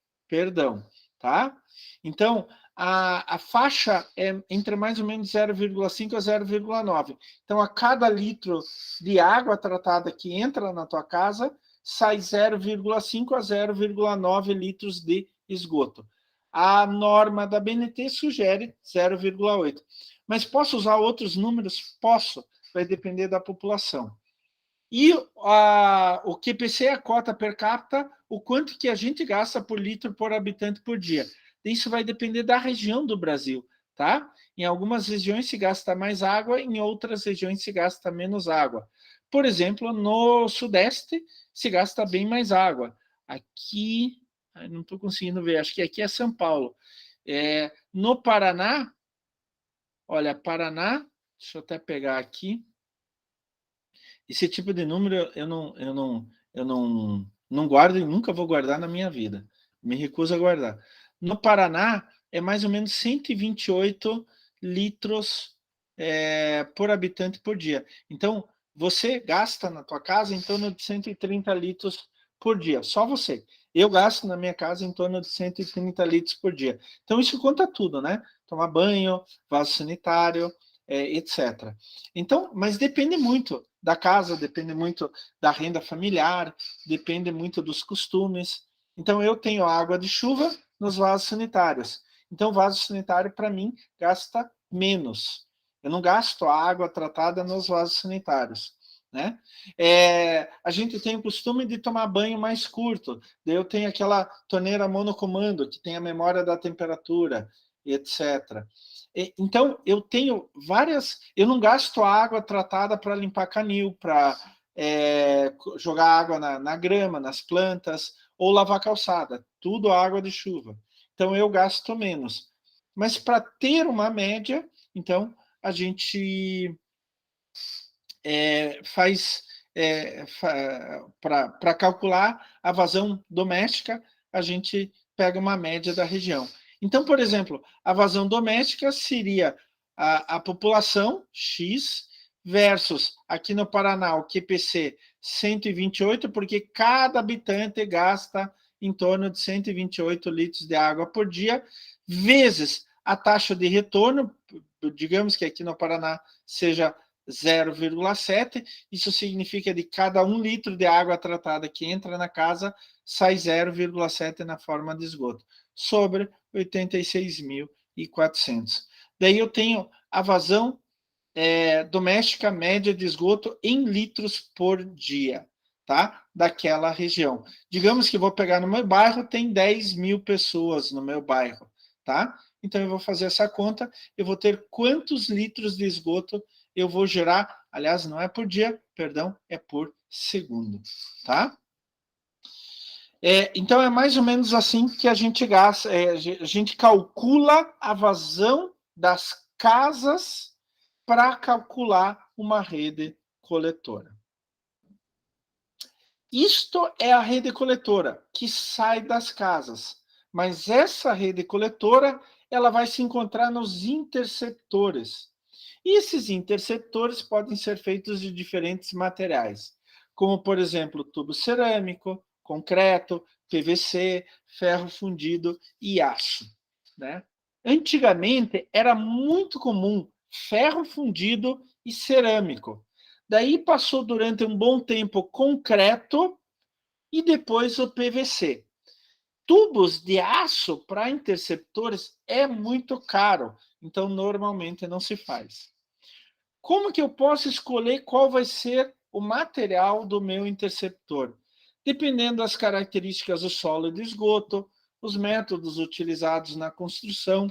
tá? Então, a faixa é entre mais ou menos 0,5 a 0,9. Então, a cada litro de água tratada que entra na tua casa, sai 0,5 a 0,9 litros de esgoto. A norma da BNT sugere 0,8. Mas posso usar outros números? Posso, vai depender da população. E o QPC é a cota per capita, o quanto que a gente gasta por litro por habitante por dia. Isso vai depender da região do Brasil, tá? Em algumas regiões se gasta mais água, em outras regiões se gasta menos água. Por exemplo, no Sudeste se gasta bem mais água. Aqui, não estou conseguindo ver, acho que aqui é São Paulo. No Paraná, olha, Paraná, deixa eu até pegar aqui. Esse tipo de número eu não guardo e nunca vou guardar na minha vida. Me recuso a guardar. No Paraná, é mais ou menos 128 litros por habitante por dia. Então, você gasta na tua casa em torno de 130 litros por dia. Só você. Eu gasto na minha casa em torno de 130 litros por dia. Então, isso conta tudo, né? Tomar banho, vaso sanitário, etc. Então, mas depende muito da casa, depende muito da renda familiar, depende muito dos costumes. Então, eu tenho água de chuva nos vasos sanitários. Então, o vaso sanitário, para mim, gasta menos. Eu não gasto a água tratada nos vasos sanitários, né? A gente tem o costume de tomar banho mais curto. Daí eu tenho aquela torneira monocomando, que tem a memória da temperatura, etc. Então, eu tenho várias... Eu não gasto água tratada para limpar canil, para jogar água na grama, nas plantas, ou lavar calçada. Tudo água de chuva. Então, eu gasto menos. Mas, para ter uma média, então, a gente faz... para calcular a vazão doméstica, a gente pega uma média da região. Então, por exemplo, a vazão doméstica seria a população, X, versus, aqui no Paraná, o QPC, 128, porque cada habitante gasta em torno de 128 litros de água por dia, vezes a taxa de retorno, digamos que aqui no Paraná seja 0,7, isso significa de cada 1 litro de água tratada que entra na casa, sai 0,7 na forma de esgoto, sobre 86.400. Daí eu tenho a vazão doméstica média de esgoto em litros por dia, tá? Daquela região. Digamos que vou pegar no meu bairro, tem 10 mil pessoas no meu bairro, tá? Então eu vou fazer essa conta, eu vou ter quantos litros de esgoto eu vou gerar, aliás, não é por dia, perdão, é por segundo, tá? Então, é mais ou menos assim que a gente gasta, a gente calcula a vazão das casas para calcular uma rede coletora. Isto é a rede coletora que sai das casas, mas essa rede coletora ela vai se encontrar nos interceptores. E esses interceptores podem ser feitos de diferentes materiais, como, por exemplo, tubo cerâmico, concreto, PVC, ferro fundido e aço, né? Antigamente, era muito comum ferro fundido e cerâmico. Daí passou durante um bom tempo concreto e depois o PVC. Tubos de aço para interceptores é muito caro, então normalmente não se faz. Como que eu posso escolher qual vai ser o material do meu interceptor? Dependendo das características do solo e do esgoto, os métodos utilizados na construção,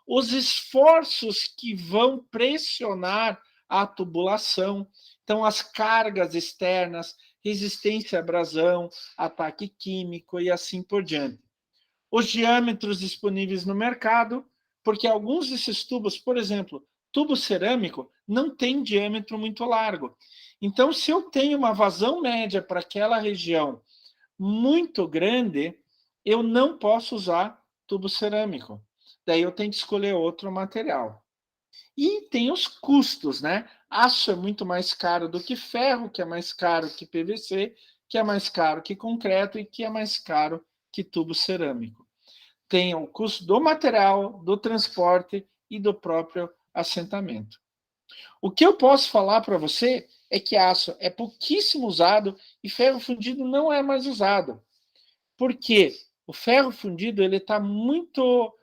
os esforços que vão pressionar a tubulação, então as cargas externas, resistência à abrasão, ataque químico e assim por diante. Os diâmetros disponíveis no mercado, porque alguns desses tubos, por exemplo, tubo cerâmico, não tem diâmetro muito largo. Então, se eu tenho uma vazão média para aquela região muito grande, eu não posso usar tubo cerâmico. Daí eu tenho que escolher outro material. E tem os custos, né? Aço é muito mais caro do que ferro, que é mais caro que PVC, que é mais caro que concreto e que é mais caro que tubo cerâmico. Tem o custo do material, do transporte e do próprio assentamento. O que eu posso falar para você é que aço é pouquíssimo usado e ferro fundido não é mais usado. Por quê? O ferro fundido está muito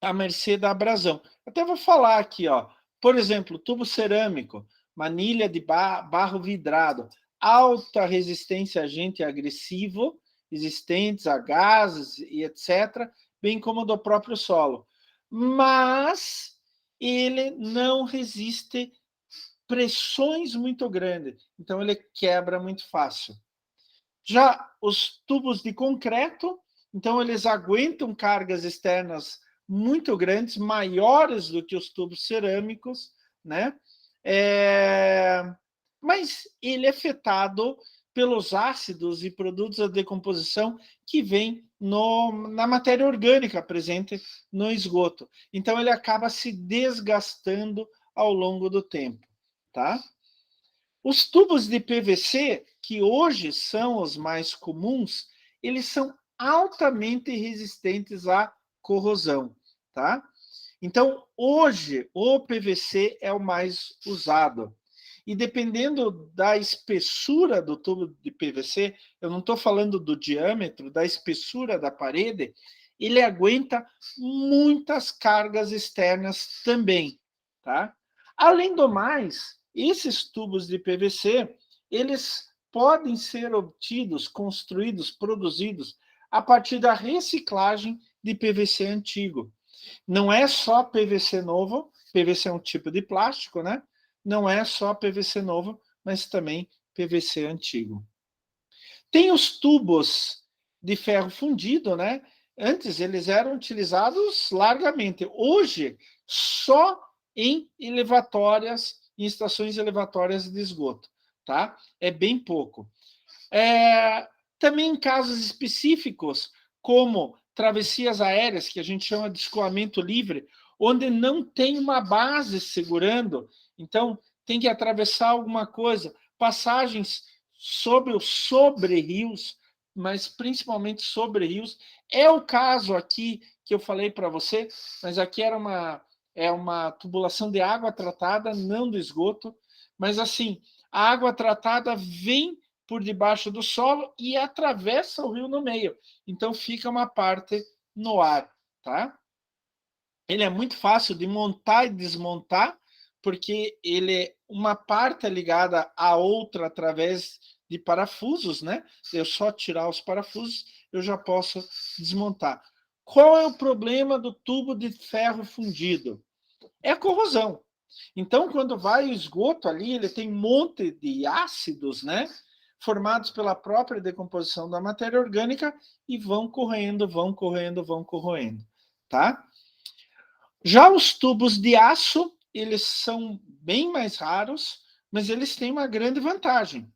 à mercê da abrasão. Até vou falar aqui, ó. Por exemplo, tubo cerâmico. manilha de barro vidrado, alta resistência a agente agressivo, resistentes a gases e etc., bem como do próprio solo. Mas ele não resiste pressões muito grandes, então ele quebra muito fácil. Já os tubos de concreto, então eles aguentam cargas externas muito grandes, maiores do que os tubos cerâmicos, né? Mas ele é afetado pelos ácidos e produtos da decomposição que vêm na matéria orgânica presente no esgoto. Então ele acaba se desgastando ao longo do tempo, tá? Os tubos de PVC, que hoje são os mais comuns, eles são altamente resistentes à corrosão, tá? Então, hoje, o PVC é o mais usado. E dependendo da espessura do tubo de PVC, eu não estou falando do diâmetro, da espessura da parede, ele aguenta muitas cargas externas também, tá? Além do mais, esses tubos de PVC, eles podem ser obtidos, construídos, produzidos a partir da reciclagem de PVC antigo. Não é só PVC novo, PVC é um tipo de plástico, né? Não é só PVC novo, mas também PVC antigo. Tem os tubos de ferro fundido, né? Antes eles eram utilizados largamente. Hoje, só em elevatórias, em estações elevatórias de esgoto, tá? É bem pouco. Também em casos específicos, como travessias aéreas, que a gente chama de escoamento livre, onde não tem uma base segurando, então tem que atravessar alguma coisa, passagens sobre rios, mas principalmente sobre rios. É o caso aqui que eu falei para você, mas aqui era uma tubulação de água tratada, não do esgoto, mas assim, a água tratada vem por debaixo do solo e atravessa o rio no meio. Então fica uma parte no ar, tá? Ele é muito fácil de montar e desmontar, porque uma parte é ligada à outra através de parafusos, né? Eu só tirar os parafusos, eu já posso desmontar. Qual é o problema do tubo de ferro fundido? É a corrosão. Então, quando vai o esgoto ali, ele tem um monte de ácidos, né? Formados pela própria decomposição da matéria orgânica e vão corroendo, tá? Já os tubos de aço, eles são bem mais raros, mas eles têm uma grande vantagem.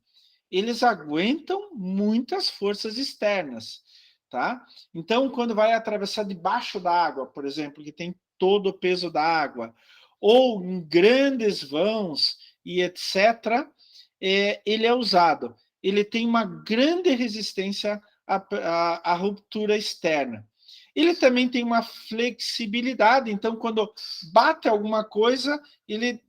Eles aguentam muitas forças externas, tá? Então, quando vai atravessar debaixo da água, por exemplo, que tem todo o peso da água, ou em grandes vãos e etc., ele é usado. Ele tem uma grande resistência à ruptura externa. Ele também tem uma flexibilidade, então, quando bate alguma coisa, ele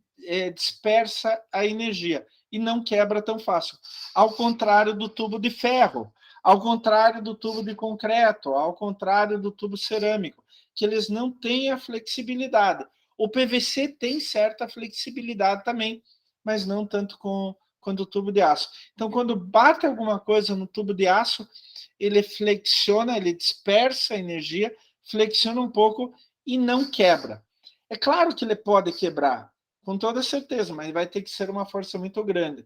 dispersa a energia e não quebra tão fácil. Ao contrário do tubo de ferro, ao contrário do tubo de concreto, ao contrário do tubo cerâmico, que eles não têm a flexibilidade. O PVC tem certa flexibilidade também, mas não tanto quanto o tubo de aço. Então, quando bate alguma coisa no tubo de aço, ele flexiona, ele dispersa a energia, flexiona um pouco e não quebra. É claro que ele pode quebrar, com toda certeza, mas vai ter que ser uma força muito grande.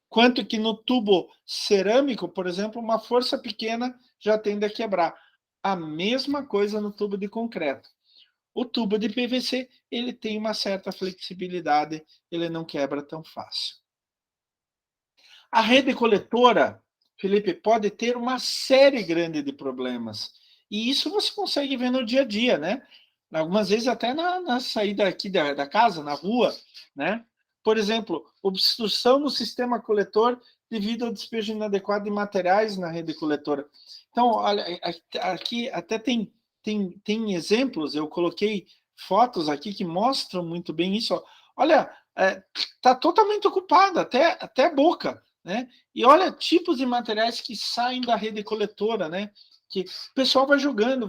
Quanto que no tubo cerâmico, por exemplo, uma força pequena já tende a quebrar. A mesma coisa no tubo de concreto. O tubo de PVC, ele tem uma certa flexibilidade, ele não quebra tão fácil. A rede coletora, Felipe, pode ter uma série grande de problemas. E isso você consegue ver no dia a dia, né? Algumas vezes até na saída aqui da casa, na rua, né? Por exemplo, obstrução no sistema coletor devido ao despejo inadequado de materiais na rede coletora. Então, olha, aqui até tem exemplos, eu coloquei fotos aqui que mostram muito bem isso. Ó. Olha, está totalmente ocupada, até a boca, né? E olha tipos de materiais que saem da rede coletora, né? Que o pessoal vai jogando.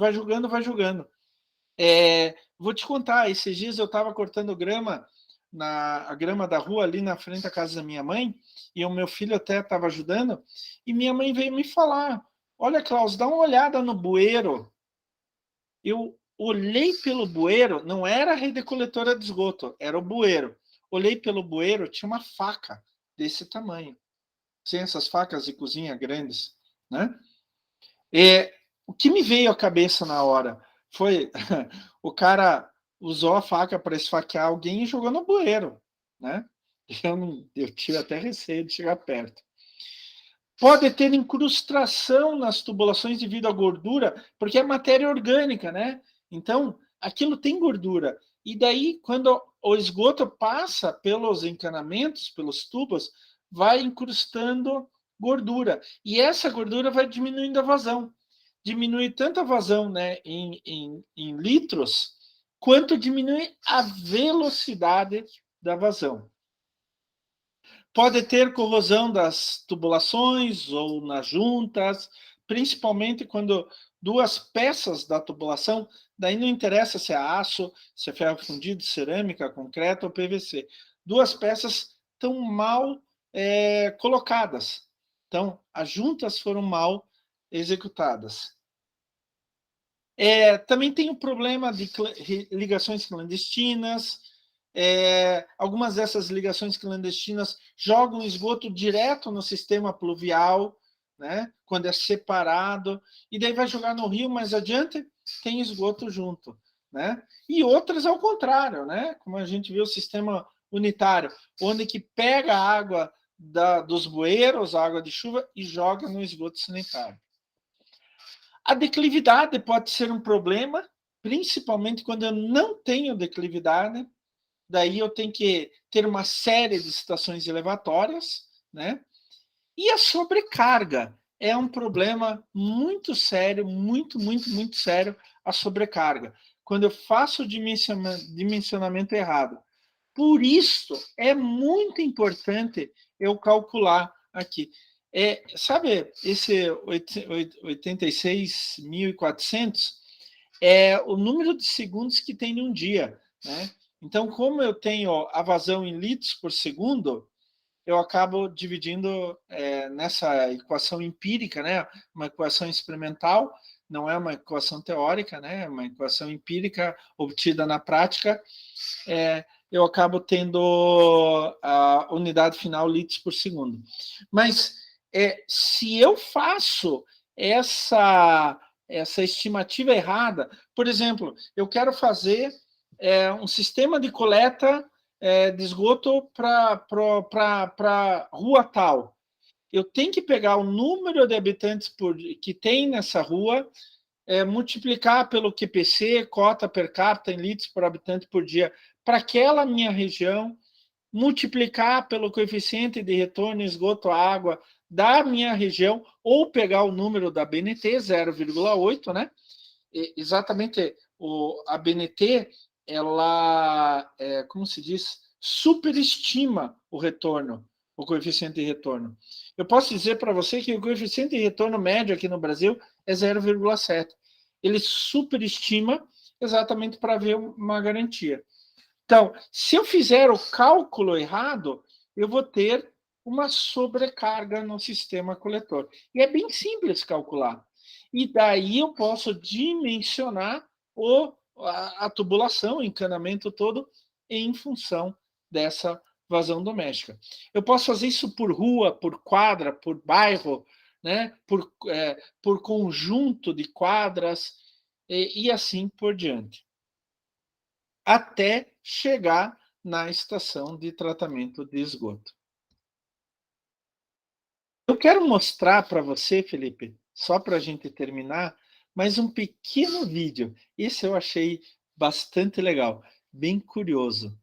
Vou te contar, esses dias eu estava cortando grama a grama da rua ali na frente da casa da minha mãe, e o meu filho até estava ajudando, e minha mãe veio me falar, olha, Klaus, dá uma olhada no bueiro. Eu olhei pelo bueiro, não era a rede coletora de esgoto, era o bueiro. Olhei pelo bueiro, tinha uma faca desse tamanho. Sem essas facas de cozinha grandes, né? O que me veio à cabeça na hora foi o cara usou a faca para esfaquear alguém e jogou no bueiro, né? Eu tive até receio de chegar perto. Pode ter incrustação nas tubulações devido à gordura, porque é matéria orgânica, né? Então, aquilo tem gordura. E daí, quando o esgoto passa pelos encanamentos, pelos tubos, vai incrustando gordura. E essa gordura vai diminuindo a vazão. Diminui tanto a vazão, né, em litros, quanto diminui a velocidade da vazão. Pode ter corrosão das tubulações ou nas juntas, principalmente quando duas peças da tubulação, daí não interessa se é aço, se é ferro fundido, cerâmica, concreto ou PVC. Duas peças estão mal colocadas. Então, as juntas foram mal executadas. Também tem o problema de ligações clandestinas. Algumas dessas ligações clandestinas jogam esgoto direto no sistema pluvial, né, quando é separado, e daí vai jogar no rio mais adiante, tem esgoto junto, né? E outras ao contrário, né? Como a gente viu o sistema unitário, onde que pega a água dos bueiros, a água de chuva, e joga no esgoto sanitário. A declividade pode ser um problema, principalmente quando eu não tenho declividade. Daí eu tenho que ter uma série de estações elevatórias, né? E a sobrecarga é um problema muito sério, muito sério, a sobrecarga. Quando eu faço o dimensionamento errado. Por isso, é muito importante eu calcular aqui. Sabe, esse 86.400 é o número de segundos que tem num dia, né? Então, como eu tenho a vazão em litros por segundo, eu acabo dividindo nessa equação empírica, né? Uma equação experimental, não é uma equação teórica, né? É uma equação empírica obtida na prática. Eu acabo tendo a unidade final litros por segundo. Mas se eu faço essa estimativa errada, por exemplo, eu quero fazer um sistema de coleta de esgoto para rua tal. Eu tenho que pegar o número de habitantes que tem nessa rua, multiplicar pelo QPC, cota per capita em litros por habitante por dia, para aquela minha região, multiplicar pelo coeficiente de retorno esgoto à água da minha região, ou pegar o número da BNT, 0,8, né? Exatamente, a BNT, ela, como se diz, superestima o retorno, o coeficiente de retorno. Eu posso dizer para você que o coeficiente de retorno médio aqui no Brasil é 0,7. Ele superestima exatamente para ver uma garantia. Então, se eu fizer o cálculo errado, eu vou ter uma sobrecarga no sistema coletor. E é bem simples calcular. E daí eu posso dimensionar a tubulação, o encanamento todo, em função dessa vazão doméstica. Eu posso fazer isso por rua, por quadra, por bairro, né? por conjunto de quadras, e assim por diante. Até chegar na estação de tratamento de esgoto. Eu quero mostrar para você, Felipe, só para a gente terminar, mais um pequeno vídeo. Esse eu achei bastante legal, bem curioso.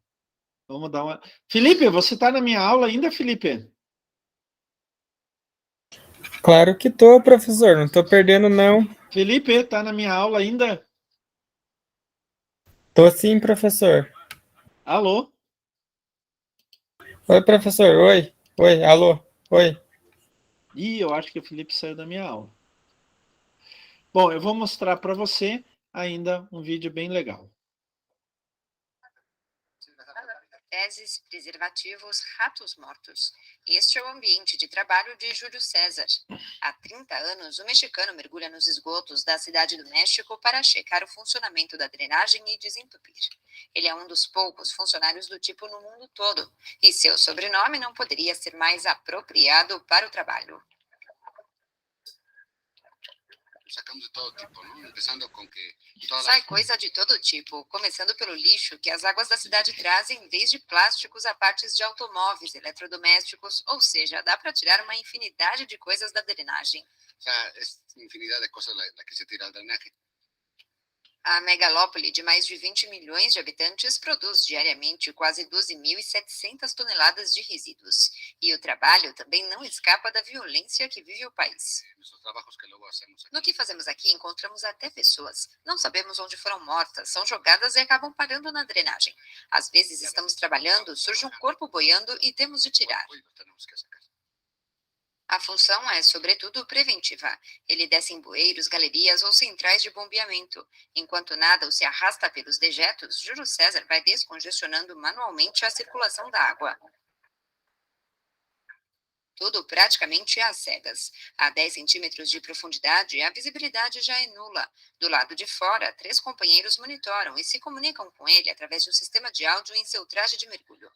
Vamos dar uma... Felipe, você está na minha aula ainda, Felipe? Claro que estou, professor. Não estou perdendo, não. Felipe, está na minha aula ainda? Estou sim, professor. Alô? Oi, professor. Oi. Oi, alô. Oi. Ih, eu acho que o Felipe saiu da minha aula. Bom, eu vou mostrar para você ainda um vídeo bem legal. fezes, preservativos, ratos mortos. Este é o ambiente de trabalho de Júlio César. Há 30 anos, o mexicano mergulha nos esgotos da Cidade do México para checar o funcionamento da drenagem e desentupir. Ele é um dos poucos funcionários do tipo no mundo todo, e seu sobrenome não poderia ser mais apropriado para o trabalho. Sacamos de todo tipo, não? Começando com que Sai coisa de todo tipo, começando pelo lixo que as águas da cidade trazem, desde plásticos a partes de automóveis, eletrodomésticos, ou seja, dá para tirar uma infinidade de coisas da drenagem. O sea, es infinidad de cosas la que se tira al drenaje. A megalópole de mais de 20 milhões de habitantes produz diariamente quase 12.700 toneladas de resíduos. E o trabalho também não escapa da violência que vive o país. No que fazemos aqui, encontramos até pessoas. Não sabemos onde foram mortas, são jogadas e acabam parando na drenagem. Às vezes estamos trabalhando, surge um corpo boiando e temos de tirar. A função é, sobretudo, preventiva. Ele desce em bueiros, galerias ou centrais de bombeamento. Enquanto nada ou se arrasta pelos dejetos, Júlio César vai descongestionando manualmente a circulação da água. Tudo praticamente às cegas. A 10 centímetros de profundidade, a visibilidade já é nula. Do lado de fora, 3 companheiros monitoram e se comunicam com ele através de um sistema de áudio em seu traje de mergulho.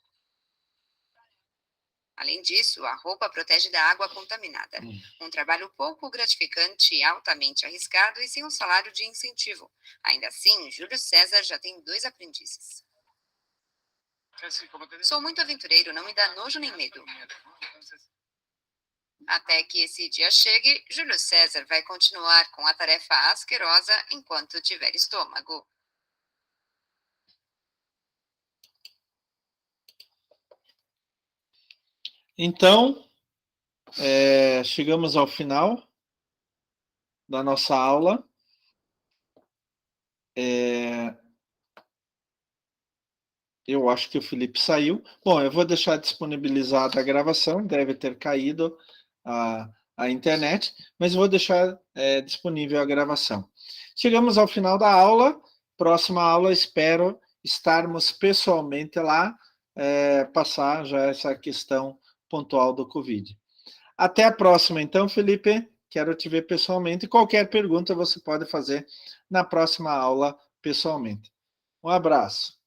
Além disso, a roupa protege da água contaminada. Um trabalho pouco gratificante, altamente arriscado e sem um salário de incentivo. Ainda assim, Júlio César já tem 2 aprendizes. Sou muito aventureiro, não me dá nojo nem medo. Até que esse dia chegue, Júlio César vai continuar com a tarefa asquerosa enquanto tiver estômago. Então, chegamos ao final da nossa aula. Eu acho que o Felipe saiu. Bom, eu vou deixar disponibilizada a gravação, deve ter caído a internet, mas vou deixar disponível a gravação. Chegamos ao final da aula. Próxima aula, espero estarmos pessoalmente lá, passar já essa questão pontual do Covid. Até a próxima, então, Felipe. Quero te ver pessoalmente. Qualquer pergunta você pode fazer na próxima aula pessoalmente. Um abraço.